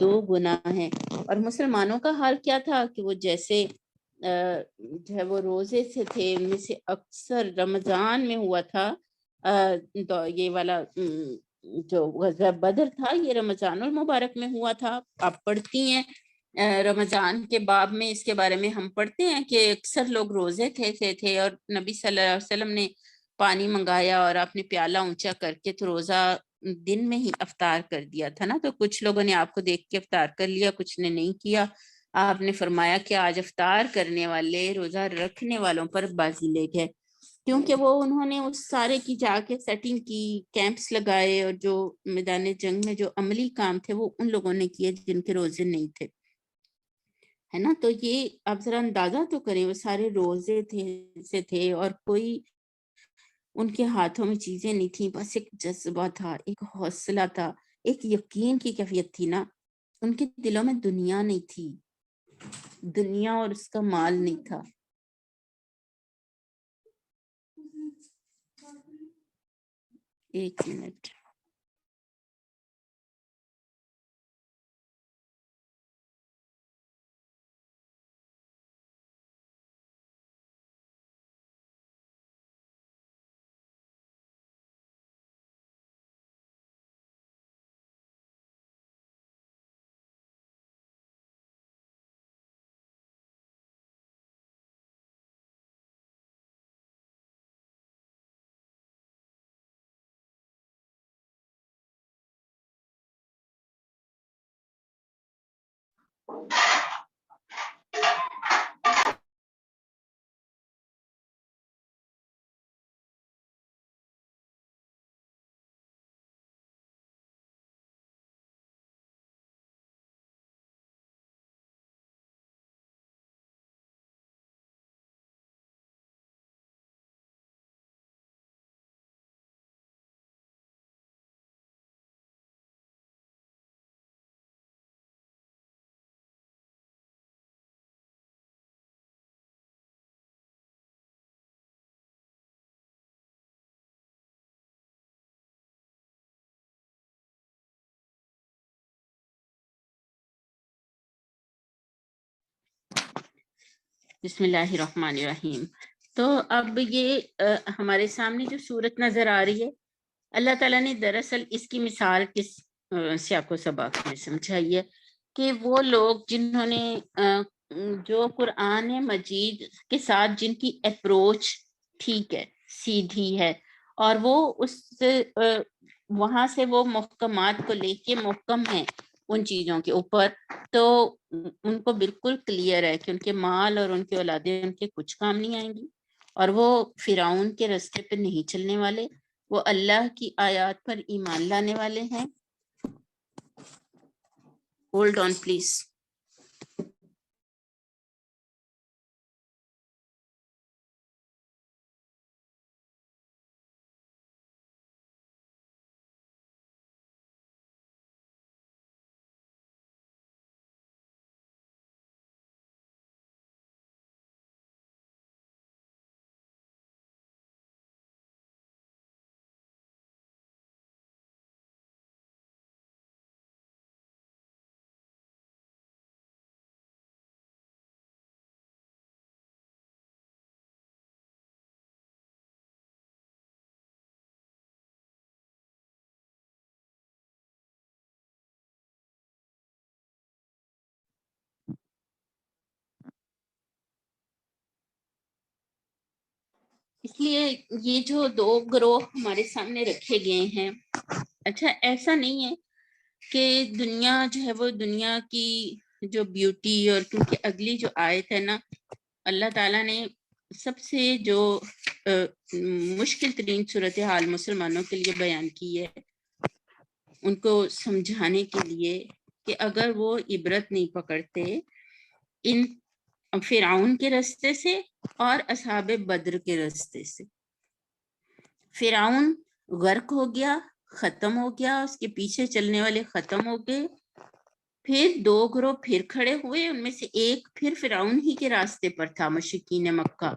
2 گنا ہیں۔ اور مسلمانوں کا حال کیا تھا کہ وہ جیسے جو ہے وہ روزے سے تھے، ان میں سے اکثر رمضان میں ہوا تھا تو یہ والا جو غزوہ بدر تھا یہ رمضان المبارک میں ہوا تھا۔ آپ پڑھتی ہیں رمضان کے باب میں اس کے بارے میں ہم پڑھتے ہیں کہ اکثر لوگ روزے تھے اور نبی صلی اللہ علیہ وسلم نے پانی منگایا اور آپ نے پیالہ اونچا کر کے تو روزہ دن میں ہی افطار کر دیا تھا نا، تو کچھ لوگوں نے آپ کو دیکھ کے افطار کر لیا، کچھ نے نہیں کیا۔ آپ نے فرمایا کہ آج افطار کرنے والے روزہ رکھنے والوں پر بازی لے گئے، کیونکہ وہ انہوں نے اس سارے کی جا کے سیٹنگ کی، کیمپس لگائے، اور جو میدان جنگ میں جو عملی کام تھے وہ ان لوگوں نے کیے جن کے روزے نہیں تھے، ہے نا۔ تو یہ آپ ذرا اندازہ تو کریں، وہ سارے روزے تھے اور کوئی ان کے ہاتھوں میں چیزیں نہیں تھیں، بس ایک جذبہ تھا، ایک حوصلہ تھا، ایک یقین کی کیفیت تھی نا، ان کے دلوں میں دنیا نہیں تھی، دنیا اور اس کا مال نہیں تھا۔ ایک منٹ، بسم اللہ الرحمن الرحیم۔ تو اب یہ ہمارے سامنے جو صورت نظر آ رہی ہے، اللہ تعالیٰ نے دراصل اس کی مثال سیاق و سباق میں سمجھائیے کہ وہ لوگ جنہوں نے جو قرآن مجید کے ساتھ جن کی اپروچ ٹھیک ہے، سیدھی ہے، اور وہ اس وہاں سے وہ محکمات کو لے کے محکم ہیں ان چیزوں کے اوپر، تو ان کو بالکل کلیئر ہے کہ ان کے مال اور ان کے اولادیں ان کے کچھ کام نہیں آئیں گی، اور وہ فرعون کے راستے پہ نہیں چلنے والے، وہ اللہ کی آیات پر ایمان لانے والے ہیں۔ Hold on please. اس لیے یہ جو دو گروہ ہمارے سامنے رکھے گئے ہیں، اچھا ایسا نہیں ہے کہ دنیا جو ہے وہ دنیا کی جو بیوٹی، اور کیونکہ اگلی جو آیت ہے نا، اللہ تعالیٰ نے سب سے جو مشکل ترین صورتحال مسلمانوں کے لیے بیان کی ہے، ان کو سمجھانے کے لیے کہ اگر وہ عبرت نہیں پکڑتے ان فرعون کے راستے سے اور اصحاب بدر کے راستے سے۔ فرعون غرق ہو گیا، ختم ہو گیا، اس کے پیچھے چلنے والے ختم ہو گئے، پھر دو گروہ پھر کھڑے ہوئے، ان میں سے ایک پھر فرعون ہی کے راستے پر تھا، مشرکین مکہ،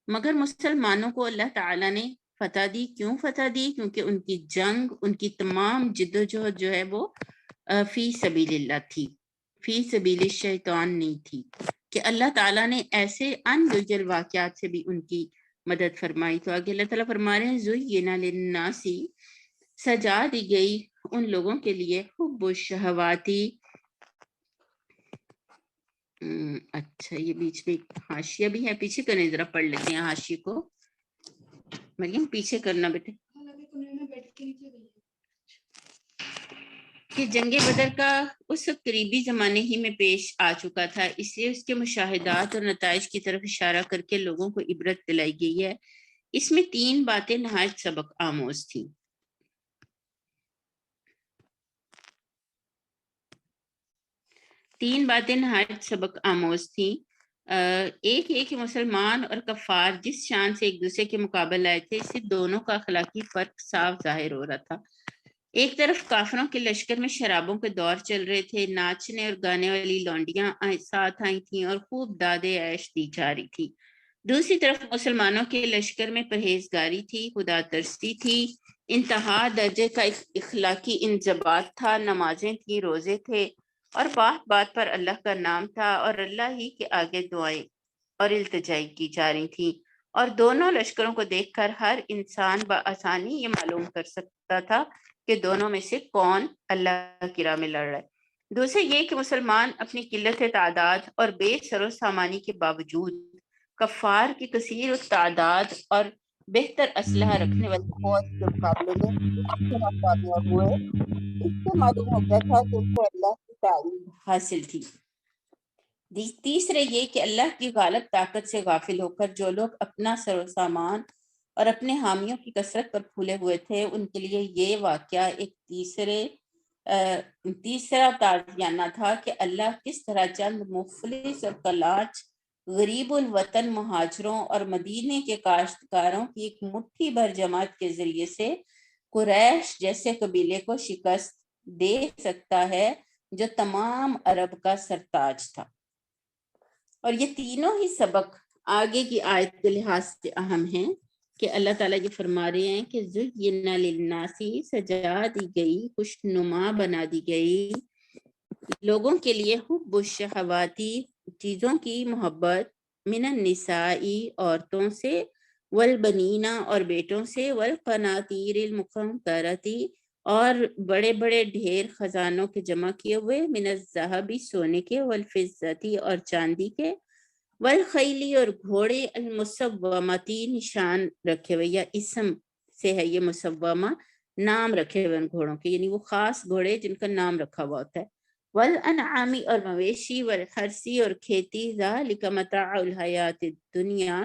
مگر مسلمانوں کو اللہ تعالیٰ نے فتح دی۔ کیوں فتح دی؟ کیونکہ ان کی جنگ، ان کی تمام جدوجہد جو ہے وہ فی سبیل اللہ تھی، فی سبیل الشیطان نہیں تھی، کہ اللہ تعالیٰ نے ایسے ان یوزل واقعات سے بھی ان کی مدد فرمائی۔ تو آگے اللہ تعالیٰ فرما رہے ہیں زُیِّنَ لِلنَّاسِ، سجا دی گئی ان لوگوں کے لیے حب الشہواتی، اچھا یہ بیچ میں حاشیہ بھی ہے، پیچھے کریں، ذرا پڑھ لیتے ہیں حاشیے کو، مریم پیچھے کرنا بیٹے، کہ جنگ بدر کا اس وقت قریبی زمانے ہی میں پیش آ چکا تھا، اس لیے اس کے مشاہدات اور نتائج کی طرف اشارہ کر کے لوگوں کو عبرت دلائی گئی ہے۔ اس میں 3 باتیں نہایت سبق آموز تھیں۔ تین باتیں نہایت سبق آموز تھیں۔ ایک یہ کہ مسلمان اور کفار جس شان سے ایک دوسرے کے مقابل آئے تھے، اس سے دونوں کا اخلاقی فرق صاف ظاہر ہو رہا تھا۔ ایک طرف کافروں کے لشکر میں شرابوں کے دور چل رہے تھے، ناچنے اور گانے والی لونڈیاں ساتھ آئی تھیں اور خوب دادے عیش دی جا رہی تھی۔ دوسری طرف مسلمانوں کے لشکر میں پرہیزگاری تھی، خدا ترسی تھی، انتہا درجے کا اخلاقی انضباط تھا، نمازیں تھیں، روزے تھے، اور بات بات پر اللہ کا نام تھا، اور اللہ ہی کے آگے دعائیں اور التجائی کی جا رہی تھیں، اور دونوں لشکروں کو دیکھ کر ہر انسان بآسانی یہ معلوم کر سکتا تھا کہ دونوں میں سے کون اللہ کی راہ میں لڑ رہا ہے۔ دوسرے یہ کہ مسلمان اپنی قلت تعداد اور بے سر و سامانی کے باوجود کفار کی کثیر التعداد اور بہتر اسلحہ رکھنے والی فوج کے مقابلے میں کس طرح کامیاب ہوئے، اس سے معلوم ہو گیا تھا کہ ان کو اللہ کی تعریف حاصل تھی۔ تیسرے یہ کہ اللہ کی غالب طاقت سے غافل ہو کر جو لوگ اپنا سر و سامان اور اپنے حامیوں کی کثرت پر پھولے ہوئے تھے، ان کے لیے یہ واقعہ ایک تیسرا تعزیانہ تھا کہ اللہ کس طرح چند مفلس اور کلاچ غریب الوطن مہاجروں اور مدینے کے کاشتکاروں کی ایک مٹھی بھر جماعت کے ذریعے سے قریش جیسے قبیلے کو شکست دے سکتا ہے، جو تمام عرب کا سرتاج تھا۔ اور یہ تینوں ہی سبق آگے کی آیت کے لحاظ سے اہم ہیں، کہ اللہ تعالیٰ یہ فرما رہے ہیں کہ زُیِّنَ لِلنَّاسِ، سجا دی گئی، خوشنما بنا دی گئی لوگوں کے لیے حب الشہواتی، چیزوں کی محبت، من النساء، عورتوں سے، والبنین، اور بیٹوں سے، والقناطیر المقنطرۃ، اور بڑے بڑے ڈھیر خزانوں کے جمع کیے ہوئے، من الذہبی سونے کے، والفضتی اور چاندی کے، والخیلی اور گھوڑے، المسومتی نشان رکھے ہوئے، یا اسم سے ہے یہ مسومہ، نام رکھے ہوئے ان گھوڑوں کے، یعنی وہ خاص گھوڑے جن کا نام رکھا ہوا ہوتا ہے، والانعامی اور مویشی، والحرسی اور کھیتی، ذالک متاع الحیات الدنیا،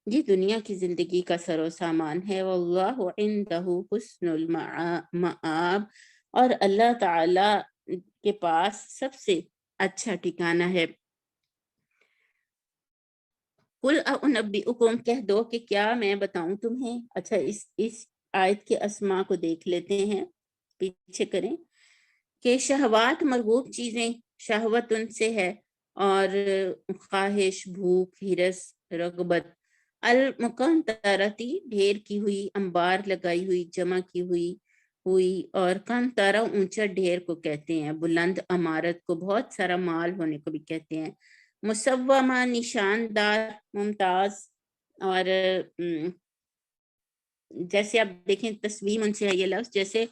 یہ دنیا کی زندگی کا سر و سامان ہے، واللہ عندہ حسن المآب، اور اللہ تعالی کے پاس سب سے اچھا ٹھکانہ ہے۔ قل اُنبئکم، کہہ دو کہ کیا میں بتاؤں تمہیں۔ اچھا، اس آیت کے اسماء کو دیکھ لیتے ہیں، پیچھے کریں کہ شہوات مرغوب چیزیں، شہوت ان سے ہے، اور خواہش، بھوک، ہرس، رغبت، المقنطرتی ڈھیر کی ہوئی، انبار لگائی ہوئی، جمع کی ہوئی، اور قنطرہ اونچا ڈھیر کو کہتے ہیں، بلند عمارت کو، بہت سارا مال ہونے کو بھی کہتے ہیں، مسومہ نشاندار، ممتاز، اور جیسے آپ دیکھیں تسویم ان سے ہے یہ لفظ، جیسے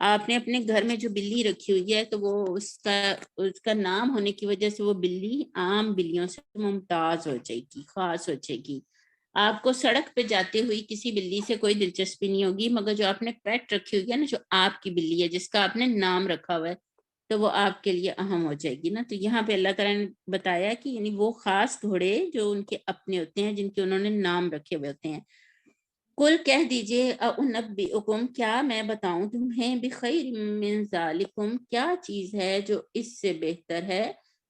آپ نے اپنے گھر میں جو بلی رکھی ہوئی ہے تو وہ اس کا نام ہونے کی وجہ سے وہ بلی عام بلیوں سے ممتاز ہو جائے گی، خاص ہو جائے گی۔ آپ کو سڑک پہ جاتے ہوئی کسی بلی سے کوئی دلچسپی نہیں ہوگی، مگر جو آپ نے پیٹ رکھی ہوئی ہے نا، جو آپ کی بلی ہے جس کا آپ نے نام رکھا ہوا ہے، تو وہ آپ کے لیے اہم ہو جائے گی نا۔ تو یہاں پہ اللہ تعالیٰ نے بتایا کہ یعنی وہ خاص گھوڑے جو ان کے اپنے ہوتے ہیں، جن کے انہوں نے نام رکھے ہوئے ہوتے ہیں۔ کل کہہ دیجئے اُنبئکم، کیا میں بتاؤں تمہیں، بخیر من ذالکم، کیا چیز ہے جو اس سے بہتر ہے،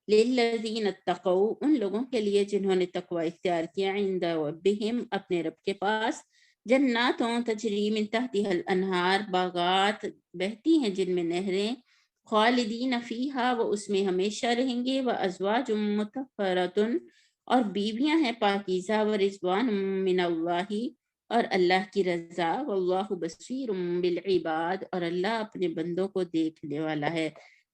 للذین اتقوا، ان لوگوں کے لیے جنہوں نے تقوی اختیار کیا، عند ربہم، اپنے رب کے پاس، جناتوں تجری من تحتها الانہار، باغات بہتی ہیں جن میں نہریں، خالدین فیہا، وہ اس میں ہمیشہ رہیں گے، وازواج مطہرۃ، اور بیویاں ہیں پاکیزہ، ورضوان من اللہ، اور اللہ کی رضا، واللہ بصیر بالعباد، اور اللہ اپنے بندوں کو دیکھنے والا ہے۔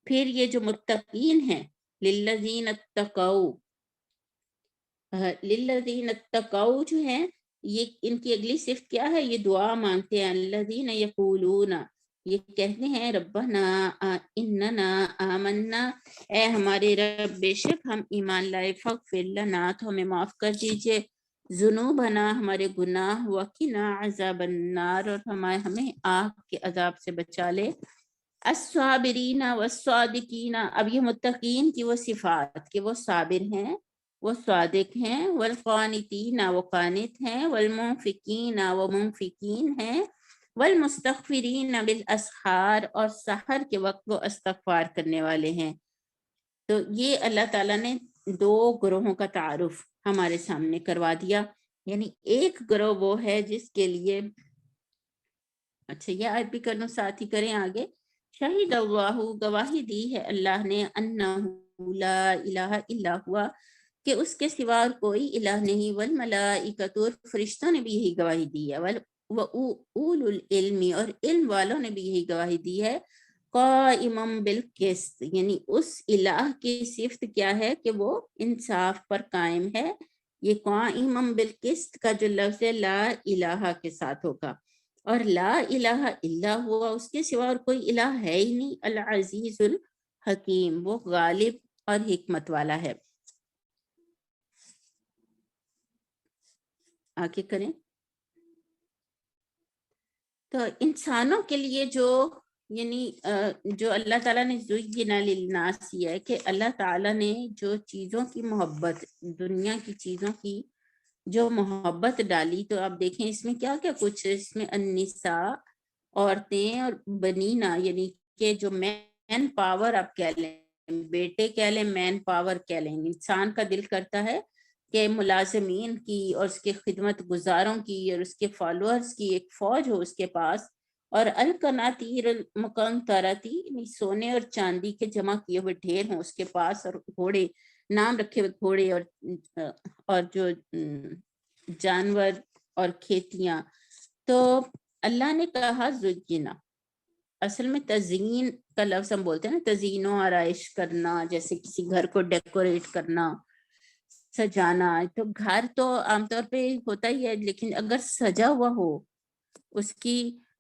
پھر یہ جو متقین ہیں، للذین اتقوا، للذین اتقوا جو ہیں، یہ ان کی اگلی صفت کیا ہے؟ یہ دعا مانگتے ہیں، الذین یقولون، یہ کہتے ہیں، ربنا اننا آمنا، اے ہمارے رب بے شک ہم ایمان لائے، فاغفر لنا، تو ہمیں معاف کر دیجئے، ذنوبنا، ہمارے گناہ، وقنا عذاب النار، اور ہمیں آگ کے عذاب سے بچا لے، الصابرین والصادقین، اب یہ متقین کی وہ صفات کہ وہ صابر ہیں، وہ صادق ہیں، والقانتین، وہ قانت ہیں، والمنفقین، وہ منفقین ہیں، والمستغفرین بالاسحار، اور سحر کے وقت وہ استغفار کرنے والے ہیں۔ تو یہ اللہ تعالیٰ نے دو گروہوں کا تعارف ہمارے سامنے کروا دیا، یعنی ایک گروہ وہ ہے جس کے لیے، اچھا یہ آیت بھی کر لوں، ساتھ ہی کریں آگے، شہید اللہ، گواہی دی ہے اللہ نے، انہ لا الہ الا ہوا، کہ اس کے سوا اور کوئی الہ نہیں، والملائکۃ، اور فرشتوں نے بھی یہی گواہی دی ہے، وَأُولُو العلم، اور علم والوں نے بھی یہی گواہی دی ہے، قائما بالقسط، یعنی اس الہ کی صفت کیا ہے کہ وہ انصاف پر قائم ہے۔ یہ قائما بالقسط کا جو لفظ ہے لا الہ کے ساتھ ہوگا، اور لا الہ الا ہوا، اس کے سوا اور کوئی الہ ہے ہی نہیں، العزیز الحکیم، وہ غالب اور حکمت والا ہے۔ آگے کریں، تو انسانوں کے لیے جو یعنی جو اللہ تعالیٰ نے زین للناس ہے کہ اللہ تعالیٰ نے جو چیزوں کی محبت، دنیا کی چیزوں کی جو محبت ڈالی، تو آپ دیکھیں اس میں کیا کیا کچھ، اس میں النساء، عورتیں، اور بنینا، یعنی کہ جو مین پاور آپ کہہ لیں، بیٹے کہہ لیں، مین پاور کہہ لیں، انسان کا دل کرتا ہے کہ ملازمین کی اور اس کے خدمت گزاروں کی اور اس کے فالوورز کی ایک فوج ہو اس کے پاس، اور القناطیر المقنطرتی، سونے اور چاندی کے جمع کیے ہوئے ڈھیر ہوں اس کے پاس، اور گھوڑے، نام رکھے ہوئے گھوڑے، اور جو جانور اور کھیتیاں۔ تو اللہ نے کہا زینا، اصل میں تزئین کا لفظ ہم بولتے ہیں نا، تزئین و آرائش کرنا، جیسے کسی گھر کو ڈیکوریٹ کرنا، سجانا۔ تو گھر تو عام طور پہ ہوتا ہی ہے، لیکن اگر سجا ہوا ہو، اس کی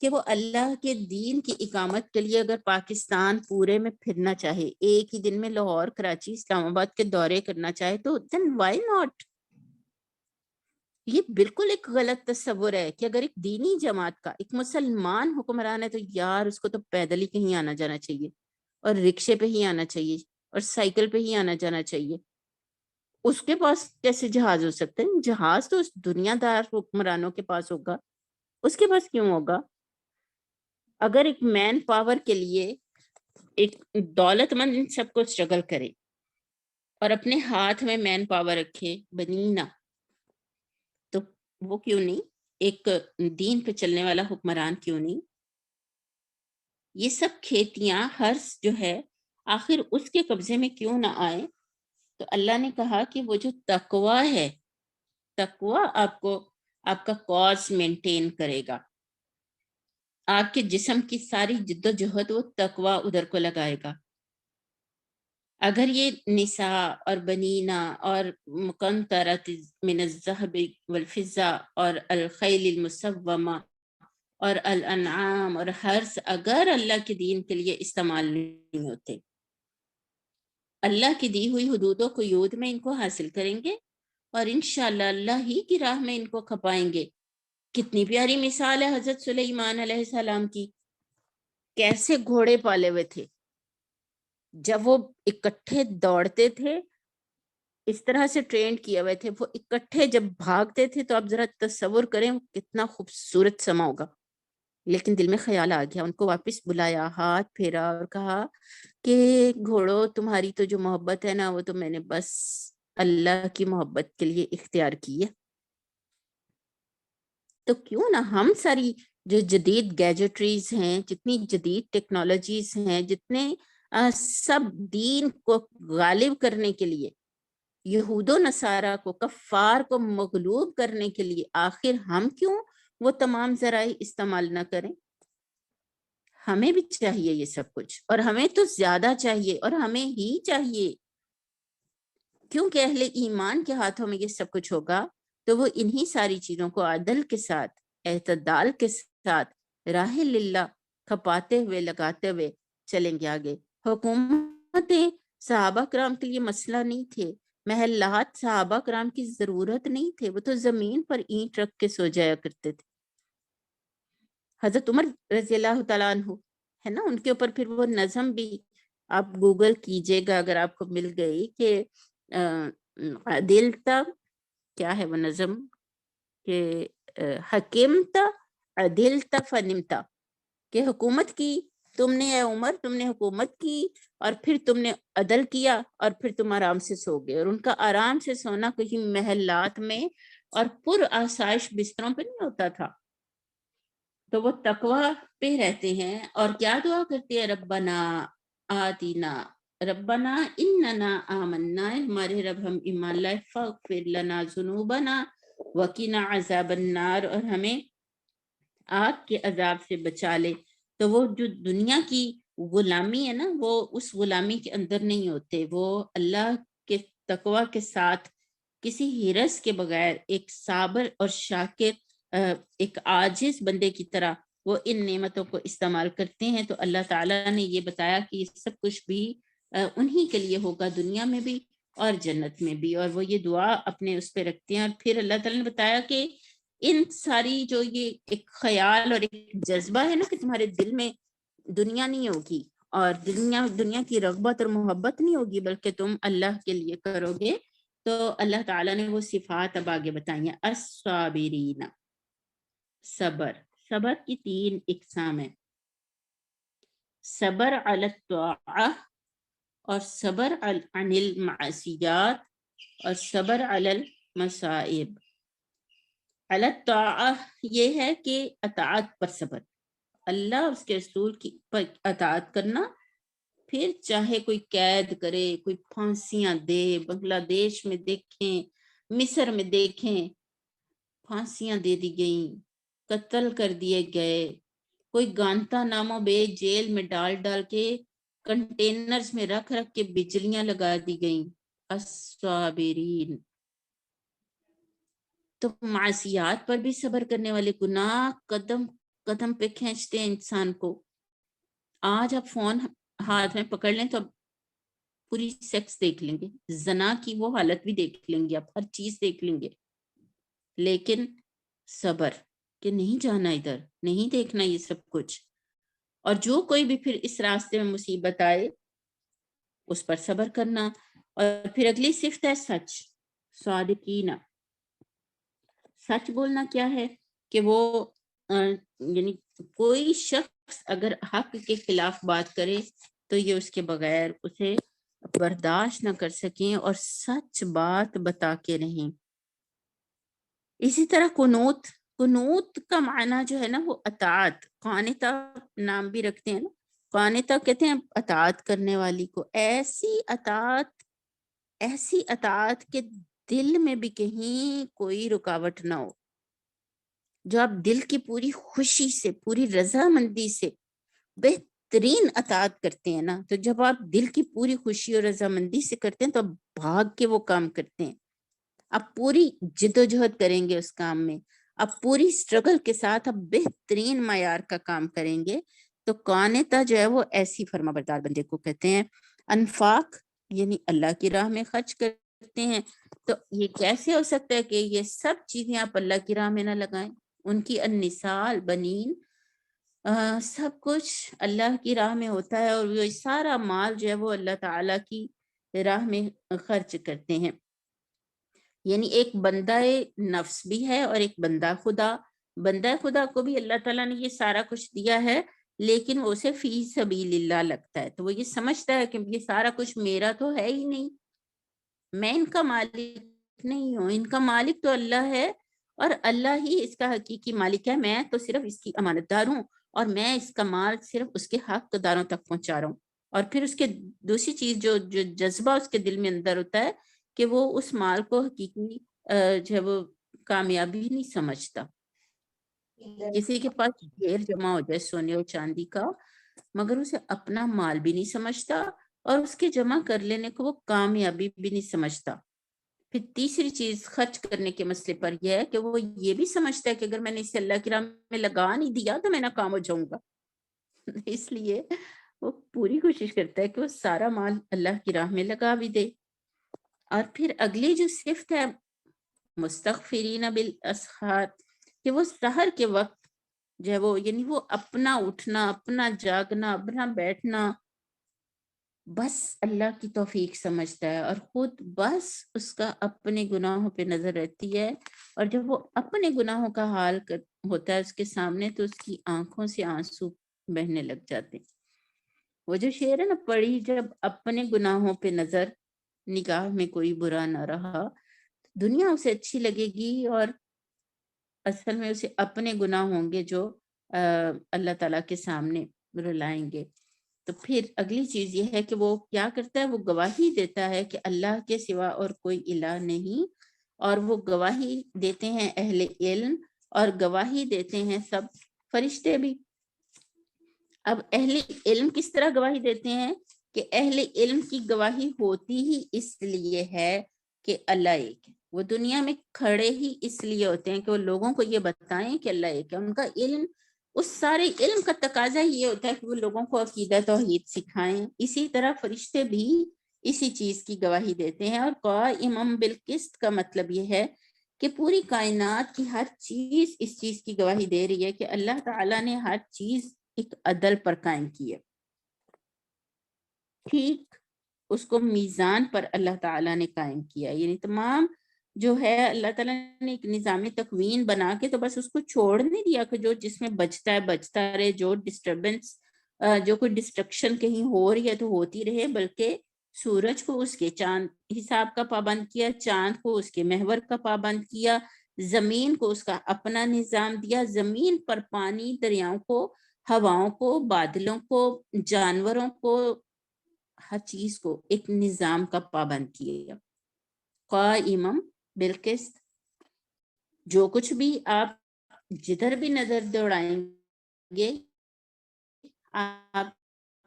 کہ وہ اللہ کے دین کی اقامت کے لیے اگر پاکستان پورے میں پھرنا چاہے، ایک ہی دن میں لاہور، کراچی، اسلام آباد کے دورے کرنا چاہے تو دین وائی ناٹ. یہ بالکل ایک غلط تصور ہے کہ اگر ایک دینی جماعت کا ایک مسلمان حکمران ہے تو یار اس کو تو پیدل ہی کہیں آنا جانا چاہیے، اور رکشے پہ ہی آنا چاہیے، اور سائیکل پہ ہی آنا جانا چاہیے. اس کے پاس کیسے جہاز ہو سکتے ہیں؟ جہاز تو اس دنیا دار حکمرانوں کے پاس ہوگا، اس کے پاس کیوں ہوگا؟ اگر ایک مین پاور کے لیے ایک دولت مند ان سب کو اسٹرگل کرے اور اپنے ہاتھ میں مین پاور رکھے بنینا، تو وہ کیوں نہیں ایک دین پہ چلنے والا حکمران کیوں نہیں؟ یہ سب کھیتیاں حرث جو ہے آخر اس کے قبضے میں کیوں نہ آئے؟ تو اللہ نے کہا کہ وہ جو تقوی ہے، تقوی آپ کو آپ کا کاز مینٹین کرے گا. آپ کے جسم کی ساری جد و جہد وہ تقوی ادھر کو لگائے گا. اگر یہ نساء اور بنینا اور مقنطرۃ من الذہب والفضہ اور الخیل المسومہ اور الانعام اور حرث اگر اللہ کے دین کے لیے استعمال نہیں ہوتے، اللہ کی دی ہوئی حدود و قیود میں ان کو حاصل کریں گے اور انشاءاللہ اللہ ہی کی راہ میں ان کو کھپائیں گے. کتنی پیاری مثال ہے حضرت سلیمان علیہ السلام کی. کیسے گھوڑے پالے ہوئے تھے، جب وہ اکٹھے دوڑتے تھے اس طرح سے ٹرینڈ کیے ہوئے تھے، وہ اکٹھے جب بھاگتے تھے تو آپ ذرا تصور کریں وہ کتنا خوبصورت سما ہوگا. لیکن دل میں خیال آ گیا، ان کو واپس بلایا، ہاتھ پھیرا اور کہا کہ گھوڑوں تمہاری تو جو محبت ہے نا وہ تو میں نے بس اللہ کی محبت کے لیے اختیار کی ہے. تو کیوں نہ ہم ساری جو جدید گیجٹریز ہیں، جتنی جدید ٹیکنالوجیز ہیں، جتنے سب دین کو غالب کرنے کے لیے، یہود و نصارہ کو، کفار کو مغلوب کرنے کے لیے، آخر ہم کیوں وہ تمام ذرائع استعمال نہ کریں؟ ہمیں بھی چاہیے یہ سب کچھ، اور ہمیں تو زیادہ چاہیے، اور ہمیں ہی چاہیے، کیونکہ اہل ایمان کے ہاتھوں میں یہ سب کچھ ہوگا تو وہ انہی ساری چیزوں کو عدل کے ساتھ، اعتدال کے ساتھ راہ للہ کھپاتے ہوئے، لگاتے ہوئے چلیں گے آگے. حکومتیں صحابہ کرام کے لیے مسئلہ نہیں تھے، محلات صحابہ کرام کی ضرورت نہیں تھے، وہ تو زمین پر اینٹ رکھ کے سو جایا کرتے تھے. حضرت عمر رضی اللہ تعالیٰ عنہ ہے نا، ان کے اوپر پھر وہ نظم بھی آپ گوگل کیجئے گا اگر آپ کو مل گئی کہ عدلتا، کیا ہے وہ نظم کہ حکمتا عدلتا فنمتا، کہ حکومت کی تم نے اے عمر، تم نے حکومت کی اور پھر تم نے عدل کیا اور پھر تم آرام سے سو گئے. اور ان کا آرام سے سونا کہیں محلات میں اور پر آسائش بستروں پہ نہیں ہوتا تھا. تو وہ تقوی پہ رہتے ہیں اور کیا دعا کرتے ہیں؟ ربنا آتینا، ربنا اننا آمنا، ہمارے رب ہم ایمان لائے، فاغفر لنا ذنوبنا وقنا عذاب النار، اور ہمیں آگ کے عذاب سے بچا لے. تو وہ جو دنیا کی غلامی ہے نا، وہ اس غلامی کے اندر نہیں ہوتے، وہ اللہ کے تقوی کے ساتھ کسی ہرس کے بغیر ایک صابر اور شاکر ایک عاجز بندے کی طرح وہ ان نعمتوں کو استعمال کرتے ہیں. تو اللہ تعالیٰ نے یہ بتایا کہ یہ سب کچھ بھی انہی کے لیے ہوگا، دنیا میں بھی اور جنت میں بھی. اور وہ یہ دعا اپنے اس پہ رکھتے ہیں. اور پھر اللہ تعالیٰ نے بتایا کہ ان ساری جو یہ ایک خیال اور ایک جذبہ ہے نا کہ تمہارے دل میں دنیا نہیں ہوگی اور دنیا کی رغبت اور محبت نہیں ہوگی، بلکہ تم اللہ کے لیے کرو گے. تو اللہ تعالیٰ نے وہ صفات اب آگے بتائی ہیں. الصابرین، صبر. صبر کی 3 اقسام ہیں: صبر علی الطاعہ، اور صبر عن المعصیات، اور صبر علی المصائب. علی الطاعہ یہ ہے کہ اطاعت پر صبر، اللہ اس کے رسول کی پر اطاعت کرنا، پھر چاہے کوئی قید کرے، کوئی پھانسیاں دے. بنگلہ دیش میں دیکھیں، مصر میں دیکھیں، پھانسیاں دے دی گئیں، قتل کر دیے گئے، کوئی گانتا نامو بے جیل میں ڈال کے کنٹینرز میں رکھ کے بجلیاں لگا دی گئیں. الصابرین. تو معصیات پر بھی صبر کرنے والے، گناہ قدم قدم پہ کھینچتے ہیں انسان کو. آج آپ فون ہاتھ میں پکڑ لیں تو پوری سیکس دیکھ لیں گے, زنا کی وہ حالت بھی دیکھ لیں گے, آپ ہر چیز دیکھ لیں گے, لیکن صبر کہ نہیں جانا ادھر, نہیں دیکھنا یہ سب کچھ. اور جو کوئی بھی پھر اس راستے میں مصیبت آئے اس پر صبر کرنا. اور پھر اگلی صفت ہے سچ, صادقین. سچ بولنا کیا ہے کہ وہ یعنی کوئی شخص اگر حق کے خلاف بات کرے تو یہ اس کے بغیر اسے برداشت نہ کر سکیں اور سچ بات بتا کے رہیں. اسی طرح قنوت, قنوت کا معنی جو ہے نا وہ اطاعت, قانتہ نام بھی رکھتے ہیں نا, قانتہ کہتے ہیں اطاعت کرنے والی کو. ایسی اطاعت کے دل میں بھی کہیں کوئی رکاوٹ نہ ہو, جو آپ دل کی پوری خوشی سے, پوری رضامندی سے بہترین اطاعت کرتے ہیں نا, تو جب آپ دل کی پوری خوشی اور رضامندی سے کرتے ہیں تو آپ بھاگ کے وہ کام کرتے ہیں, آپ پوری جدوجہد کریں گے اس کام میں, آپ پوری سٹرگل کے ساتھ آپ بہترین معیار کا کام کریں گے. تو قانتہ جو ہے وہ ایسی فرما بردار بندے کو کہتے ہیں. انفاق یعنی اللہ کی راہ میں خرچ کرتے ہیں. تو یہ کیسے ہو سکتا ہے کہ یہ سب چیزیں آپ اللہ کی راہ میں نہ لگائیں؟ ان کی النساء البنین سب کچھ اللہ کی راہ میں ہوتا ہے, اور یہ سارا مال جو ہے وہ اللہ تعالیٰ کی راہ میں خرچ کرتے ہیں. یعنی ایک بندہ نفس بھی ہے اور ایک بندہ خدا. بندہ خدا کو بھی اللہ تعالیٰ نے یہ سارا کچھ دیا ہے, لیکن وہ اسے فی سبیل اللہ لگتا ہے. تو وہ یہ سمجھتا ہے کہ یہ سارا کچھ میرا تو ہے ہی نہیں, میں ان کا مالک نہیں ہوں, ان کا مالک تو اللہ ہے اور اللہ ہی اس کا حقیقی مالک ہے. میں تو صرف اس کی امانت دار ہوں اور میں اس کا مال صرف اس کے حق داروں تک پہنچا رہا ہوں. اور پھر اس کے دوسری چیز جو جذبہ اس کے دل میں اندر ہوتا ہے کہ وہ اس مال کو حقیقی جو ہے وہ کامیابی نہیں سمجھتا. کسی کے پاس ڈھیر جمع ہو جائے سونے اور چاندی کا, مگر اسے اپنا مال بھی نہیں سمجھتا اور اس کے جمع کر لینے کو وہ کامیابی بھی نہیں سمجھتا. پھر تیسری چیز خرچ کرنے کے مسئلے پر یہ ہے کہ وہ یہ بھی سمجھتا ہے کہ اگر میں نے اسے اللہ کی راہ میں لگا نہیں دیا تو میں ناکام ہو جاؤں گا. اس لیے وہ پوری کوشش کرتا ہے کہ وہ سارا مال اللہ کی راہ میں لگا بھی دے. اور پھر اگلی جو صفت ہے مستغفرین بالاسحار, کہ وہ سحر کے وقت جو ہے وہ یعنی وہ اپنا اٹھنا, اپنا جاگنا, اپنا بیٹھنا بس اللہ کی توفیق سمجھتا ہے, اور خود بس اس کا اپنے گناہوں پہ نظر رہتی ہے. اور جب وہ اپنے گناہوں کا حال ہوتا ہے اس کے سامنے تو اس کی آنکھوں سے آنسو بہنے لگ جاتے. وہ جو شعر ہے نا, پڑھی جب اپنے گناہوں پہ نظر, نگاہ میں کوئی برا نہ رہا, دنیا اسے اچھی لگے گی اور اصل میں اسے اپنے گناہ ہوں گے جو اللہ تعالیٰ کے سامنے رلائیں گے. تو پھر اگلی چیز یہ ہے کہ وہ کیا کرتا ہے, وہ گواہی دیتا ہے کہ اللہ کے سوا اور کوئی الہ نہیں, اور وہ گواہی دیتے ہیں اہل علم اور گواہی دیتے ہیں سب فرشتے بھی. اب اہل علم کس طرح گواہی دیتے ہیں کہ اہل علم کی گواہی ہوتی ہی اس لیے ہے کہ اللہ ایک ہے. وہ دنیا میں کھڑے ہی اس لیے ہوتے ہیں کہ وہ لوگوں کو یہ بتائیں کہ اللہ ایک ہے. ان کا علم, اس سارے علم کا تقاضا یہ ہوتا ہے کہ وہ لوگوں کو عقیدہ توحید سکھائیں. اسی طرح فرشتے بھی اسی چیز کی گواہی دیتے ہیں. اور قائم بالقسط کا مطلب یہ ہے کہ پوری کائنات کی ہر چیز اس چیز کی گواہی دے رہی ہے کہ اللہ تعالیٰ نے ہر چیز ایک عدل پر قائم کی ہے. ٹھیک اس کو میزان پر اللہ تعالیٰ نے قائم کیا, یعنی تمام جو ہے اللہ تعالیٰ نے ایک نظام تکوین بنا کے تو بس اس کو چھوڑ نہیں دیا کہ جو جس میں بچتا ہے بچتا رہے, جو ڈسٹربنس جو کوئی ڈسٹرکشن کہیں ہو رہی ہے تو ہوتی رہے, بلکہ سورج کو اس کے چاند حساب کا پابند کیا, چاند کو اس کے محور کا پابند کیا, زمین کو اس کا اپنا نظام دیا, زمین پر پانی, دریاؤں کو, ہواؤں کو, بادلوں کو, جانوروں کو, ہر چیز کو ایک نظام کا پابند کیا. قائمم بالقسط, جو کچھ بھی آپ جدھر بھی نظر دوڑائیں گے آپ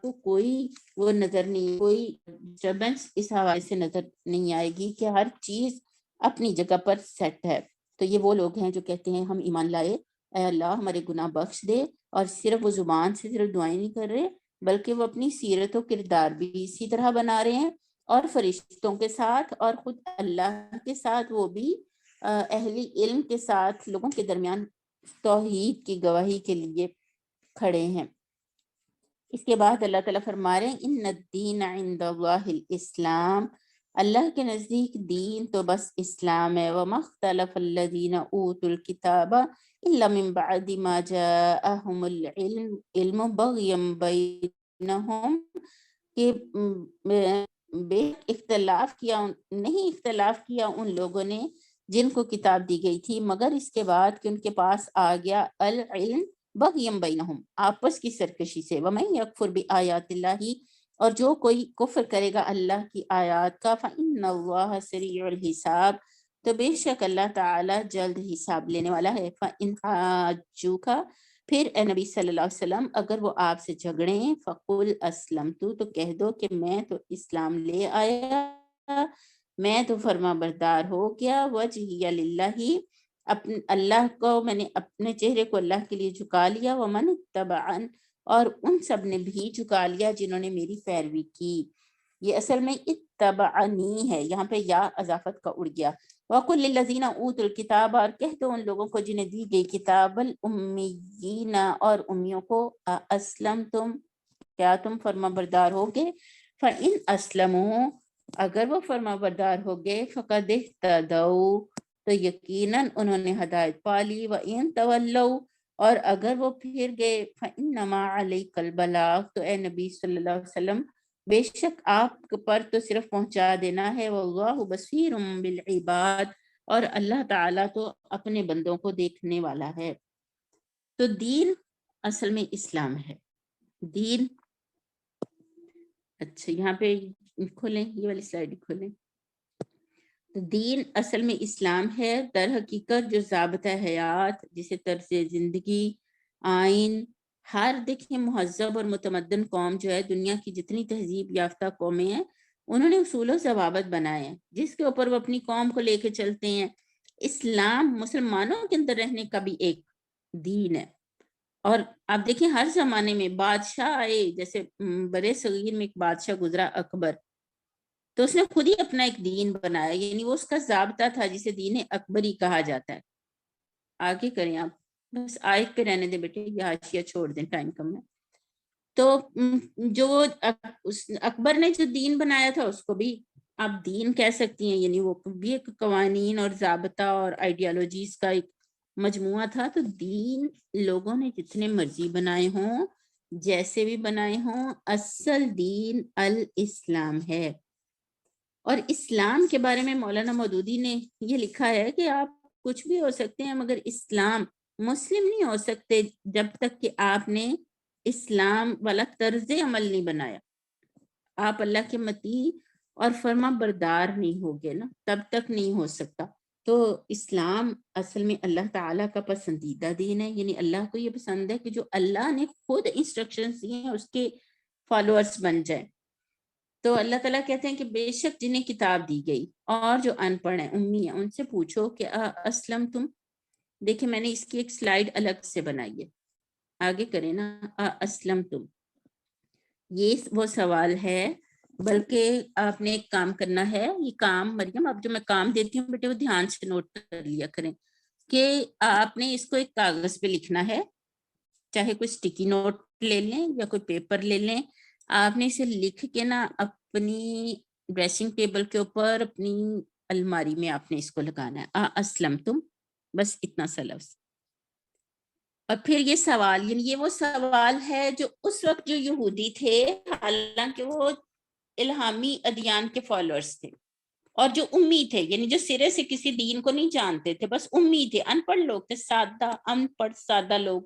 کو کوئی وہ نظر نہیں, کوئی ڈسٹربنس اس حوالے سے نظر نہیں آئے گی کہ ہر چیز اپنی جگہ پر سیٹ ہے. تو یہ وہ لوگ ہیں جو کہتے ہیں ہم ایمان لائے اے اللہ ہمارے گناہ بخش دے، اور صرف وہ زبان سے صرف دعائیں نہیں کر رہے بلکہ وہ اپنی سیرت و کردار بھی اسی طرح بنا رہے ہیں، اور فرشتوں کے ساتھ اور خود اللہ کے ساتھ وہ بھی اہل علم کے ساتھ لوگوں کے درمیان توحید کی گواہی کے لیے کھڑے ہیں۔ اس کے بعد اللہ تعالیٰ فرما رہے ہیں ان الدین عند اللہ الاسلام، اللہ کے نزدیک دین تو بس اسلام ہے۔ وما اختلف الذین اوتوا الکتاب الا من بعد ما جاءهم العلم بغیا بینہم، کہ بے نہیں اختلاف کیا ان لوگوں نے جن کو کتاب دی گئی تھی مگر اس کے بعد کہ ان کے پاس آ گیا العلم بغیم بینہم، آپس کی سرکشی سے۔ ومن یکفر بآیات اللہ، اور جو کوئی کفر کرے گا اللہ کی آیات کا، فإن اللہ سریع الحساب، تو بے شک اللہ تعالی جلد حساب لینے والا ہے۔ فإن حاجوک، پھر اے نبی صلی اللہ علیہ وسلم اگر وہ آپ سے جھگڑیں، فقل اسلمت، تو کہہ دو کہ میں تو اسلام لے آیا، میں تو فرما بردار ہو گیا، وجہی للہ، اللہ کو میں نے اپنے چہرے کو اللہ کے لیے جھکا لیا، ومن اتبعن، اور ان سب نے بھی جھکا لیا جنہوں نے میری پیروی کی۔ یہ اصل میں اتبعنی ہے، یہاں پہ یا اضافت کا اڑ گیا۔ وَقُلْ لِلَّذِينَ اوتوا الکتاب، اور کہہ دو ان لوگوں کو جنہیں دی گئی کتاب، الامیین، اور امیوں کو، اسلمتم، کیا تم فرما بردار ہوگے؟ فَإِنْ أَسْلَمُوا، اگر وہ فرما بردار ہوگے، فَقَدْ اهْتَدَوْا، تو یقیناً انہوں نے ہدایت پالی۔ وَإِن تَوَلَّوْا، اور اگر وہ پھر گئے، فَإِنَّمَا عَلَيْكَ الْبَلَاغُ، تو اے نبی صلی اللہ علیہ وسلم بے شک آپ پر تو صرف پہنچا دینا ہے۔ وَاللَّهُ بَصِيرٌ بِالْعِبَادِ، اور اللہ تعالیٰ تو اپنے بندوں کو دیکھنے والا ہے۔ تو دین اصل میں اسلام ہے۔ دین، اچھا یہاں پہ کھولیں، یہ والی سلائیڈ کھولیں۔ دین اصل میں اسلام ہے، در حقیقت جو ضابطہ حیات، جسے طرز زندگی، آئین، ہر دیکھیں مہذب اور متمدن قوم جو ہے، دنیا کی جتنی تہذیب یافتہ قومیں ہیں، انہوں نے اصول و ضوابط بنائے ہیں جس کے اوپر وہ اپنی قوم کو لے کے چلتے ہیں۔ اسلام مسلمانوں کے اندر رہنے کا بھی ایک دین ہے، اور آپ دیکھیں ہر زمانے میں بادشاہ آئے، جیسے برے صغیر میں ایک بادشاہ گزرا اکبر، تو اس نے خود ہی اپنا ایک دین بنایا، یعنی وہ اس کا ضابطہ تھا جسے دین اکبری کہا جاتا ہے۔ آگے کریں آپ، بس آیت پہ رہنے دیں بیٹے، یہ حاشیہ چھوڑ دیں، ٹائم کم ہے۔ تو جو اکبر نے جو دین بنایا تھا اس کو بھی آپ دین کہہ سکتی ہیں، یعنی وہ بھی ایک قوانین اور ضابطہ اور آئیڈیالوجیز کا ایک مجموعہ تھا۔ تو دین لوگوں نے جتنے مرضی بنائے ہوں، جیسے بھی بنائے ہوں، اصل دین الاسلام ہے۔ اور اسلام کے بارے میں مولانا مودودی نے یہ لکھا ہے کہ آپ کچھ بھی ہو سکتے ہیں مگر اسلام، مسلم نہیں ہو سکتے جب تک کہ آپ نے اسلام والا طرز عمل نہیں بنایا، آپ اللہ کے مطیع اور فرما بردار نہیں ہوگے نا، تب تک نہیں ہو سکتا۔ تو اسلام اصل میں اللہ تعالیٰ کا پسندیدہ دین ہے، یعنی اللہ کو یہ پسند ہے کہ جو اللہ نے خود انسٹرکشنز دیے ہیں اس کے فالوورز بن جائیں۔ تو اللہ تعالیٰ کہتے ہیں کہ بے شک جنہیں کتاب دی گئی اور جو ان پڑھ ہیں، امی ہیں، ان سے پوچھو کہ اسلم تم، دیکھیں میں نے اس کی ایک سلائیڈ الگ سے بنائی ہے، آگے کریں نا، اسلم تم، یہ وہ سوال ہے، بلکہ آپ نے ایک کام کرنا ہے، یہ کام مریم اب جو میں کام دیتی ہوں بیٹے وہ دھیان سے نوٹ کر لیا کریں، کہ آپ نے اس کو ایک کاغذ پہ لکھنا ہے، چاہے کوئی سٹیکی نوٹ لے لیں یا کوئی پیپر لے لیں، آپ نے اسے لکھ کے نا اپنی ڈریسنگ ٹیبل کے اوپر، اپنی الماری میں آپ نے اس کو لگانا ہے، اسلم تم، بس اتنا سا لفظ۔ اور پھر یہ سوال، یعنی یہ وہ سوال ہے جو اس وقت جو یہودی تھے، حالانکہ وہ الہامی ادیان کے فالوورز تھے، اور جو امی تھے، یعنی جو سرے سے کسی دین کو نہیں جانتے تھے، بس امی تھے، ان پڑھ لوگ تھے، سادہ ان پڑھ سادہ لوگ۔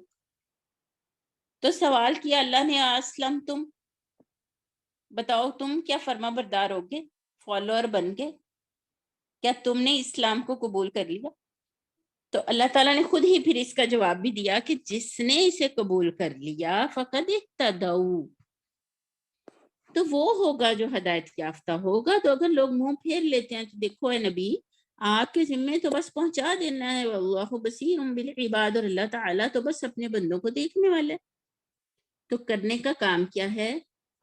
تو سوال کیا اللہ نے، اسلم تم، بتاؤ تم کیا فرما بردار ہوگے، فالوور بن گئے، کیا تم نے اسلام کو قبول کر لیا؟ تو اللہ تعالیٰ نے خود ہی پھر اس کا جواب بھی دیا کہ جس نے اسے قبول کر لیا فقد اہتدوا، تو وہ ہوگا جو ہدایت یافتہ ہوگا۔ تو اگر لوگ منہ پھیر لیتے ہیں تو دیکھو اے نبی، آپ کے ذمے تو بس پہنچا دینا ہے، واللہ بصیر بالعباد، اور اللہ تعالیٰ تو بس اپنے بندوں کو دیکھنے والا ہے۔ تو کرنے کا کام کیا ہے،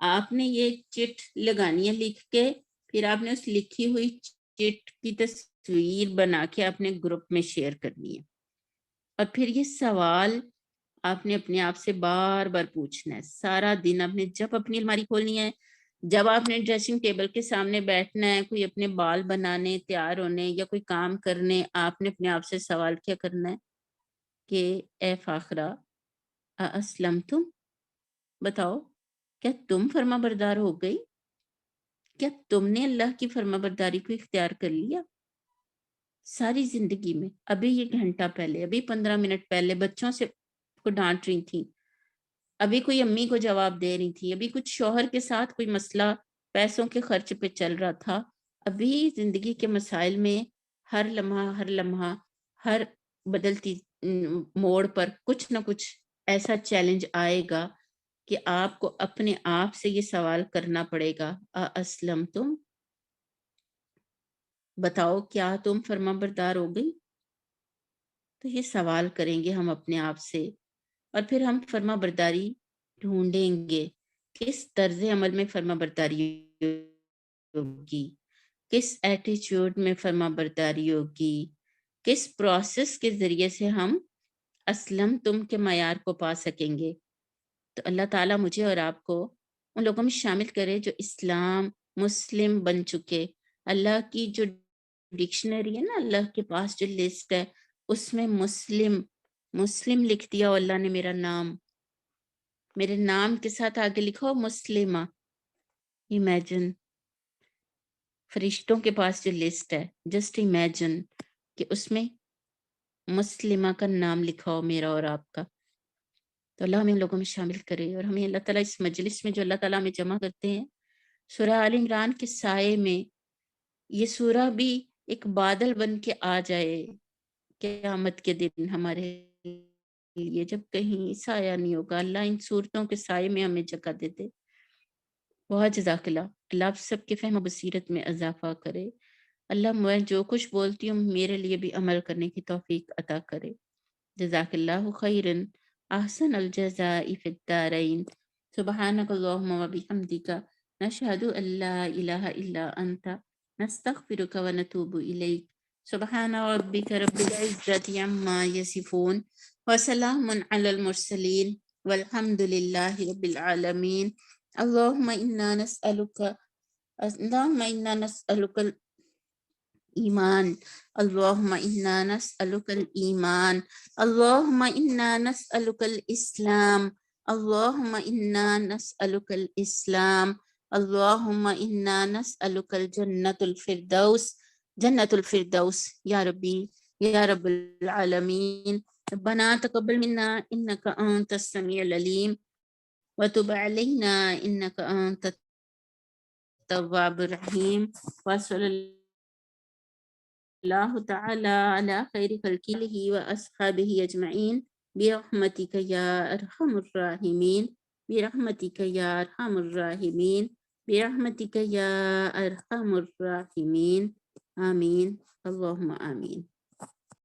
آپ نے یہ چٹ لگانی ہے لکھ کے، پھر آپ نے اس لکھی ہوئی چٹ کی تصویر بنا کے اپنے گروپ میں شیئر کرنی ہے، اور پھر یہ سوال آپ نے اپنے آپ سے بار بار پوچھنا ہے سارا دن۔ آپ نے جب اپنی الماری کھولنی ہے، جب آپ نے ڈریسنگ ٹیبل کے سامنے بیٹھنا ہے، کوئی اپنے بال بنانے، تیار ہونے یا کوئی کام کرنے، آپ نے اپنے آپ سے سوال کیا کرنا ہے کہ اے فاخرہ اسلمتم، بتاؤ کیا تم فرما بردار ہو گئی؟ کیا تم نے اللہ کی فرما برداری کو اختیار کر لیا؟ ساری زندگی میں ابھی یہ گھنٹہ پہلے، ابھی 15 منٹ پہلے بچوں سے کو ڈانٹ رہی تھی، ابھی کوئی امی کو جواب دے رہی تھی، ابھی کچھ شوہر کے ساتھ کوئی مسئلہ پیسوں کے خرچ پہ چل رہا تھا، ابھی زندگی کے مسائل میں ہر لمحہ ہر بدلتی موڑ پر کچھ نہ کچھ ایسا چیلنج آئے گا کہ آپ کو اپنے آپ سے یہ سوال کرنا پڑے گا، اسلم تم، بتاؤ کیا تم فرما بردار ہو گئی؟ تو یہ سوال کریں گے ہم اپنے آپ سے، اور پھر ہم فرما برداری ڈھونڈیں گے، کس طرز عمل میں فرما برداری ہوگی، کس ایٹیچیوڈ میں فرما برداری ہوگی، کس پروسیس کے ذریعے سے ہم اسلم تم کے معیار کو پا سکیں گے۔ تو اللہ تعالیٰ مجھے اور آپ کو ان لوگوں میں شامل کرے جو اسلام مسلم بن چکے۔ اللہ کی جو ڈکشنری ہے نا، اللہ کے پاس جو لسٹ ہے، اس میں مسلم لکھ دیا، اور اللہ نے میرا نام، میرے نام کے ساتھ آگے لکھو مسلمہ۔ امیجن فرشتوں کے پاس جو لسٹ ہے، جسٹ امیجن کہ اس میں مسلمہ کا نام لکھا ہو، میرا اور آپ کا۔ تو اللہ ہمیں ان لوگوں میں شامل کرے، اور ہمیں اللہ تعالیٰ اس مجلس میں جو اللہ تعالیٰ ہمیں جمع کرتے ہیں، سورہ آل عمران کے سائے میں یہ سورہ بھی ایک بادل بن کے آ جائے قیامت کے دن ہمارے لیے، جب کہیں سایہ نہیں ہوگا، اللہ ان صورتوں کے سائے میں ہمیں جگہ دیتے۔ بہت جزاک اللہ، اللہ آپ سب کے فہم و بصیرت میں اضافہ کرے۔ اللہ میں جو کچھ بولتی ہوں میرے لیے بھی عمل کرنے کی توفیق عطا کرے۔ جزاک اللہ خیرن، احسن الجزاء فی الدارین، سبحانک اللہم و بحمدک، نشہد ان لا الہ الا انت، نستغفرک و نتوب الیک۔ سبحان ربک رب العزت عما یصفون، وسلام علی المرسلین، والحمد للہ رب العالمین۔ اللہم انا نسألک ایمان، اللہم انا نسألک الایمان، اللہم انا نسألک الاسلام، اللہم انا نسألک الاسلام، اللہم انا نسألک الجنت الفردوس، جنت الفردوس یا ربی یا رب العالمین۔ ربنا تقبل منا انک انت السمیع العلیم، وتب علینا انک انت التواب الرحیم، وصلی اللہ تعالی علی خیر خلقہ واصحابہ اجمعین، برحمتک یا ارحم الراحمین، برحمتک یا ارحم الراحمین، برحمتک یا ارحم الراحمین، آمین، اللہم آمین۔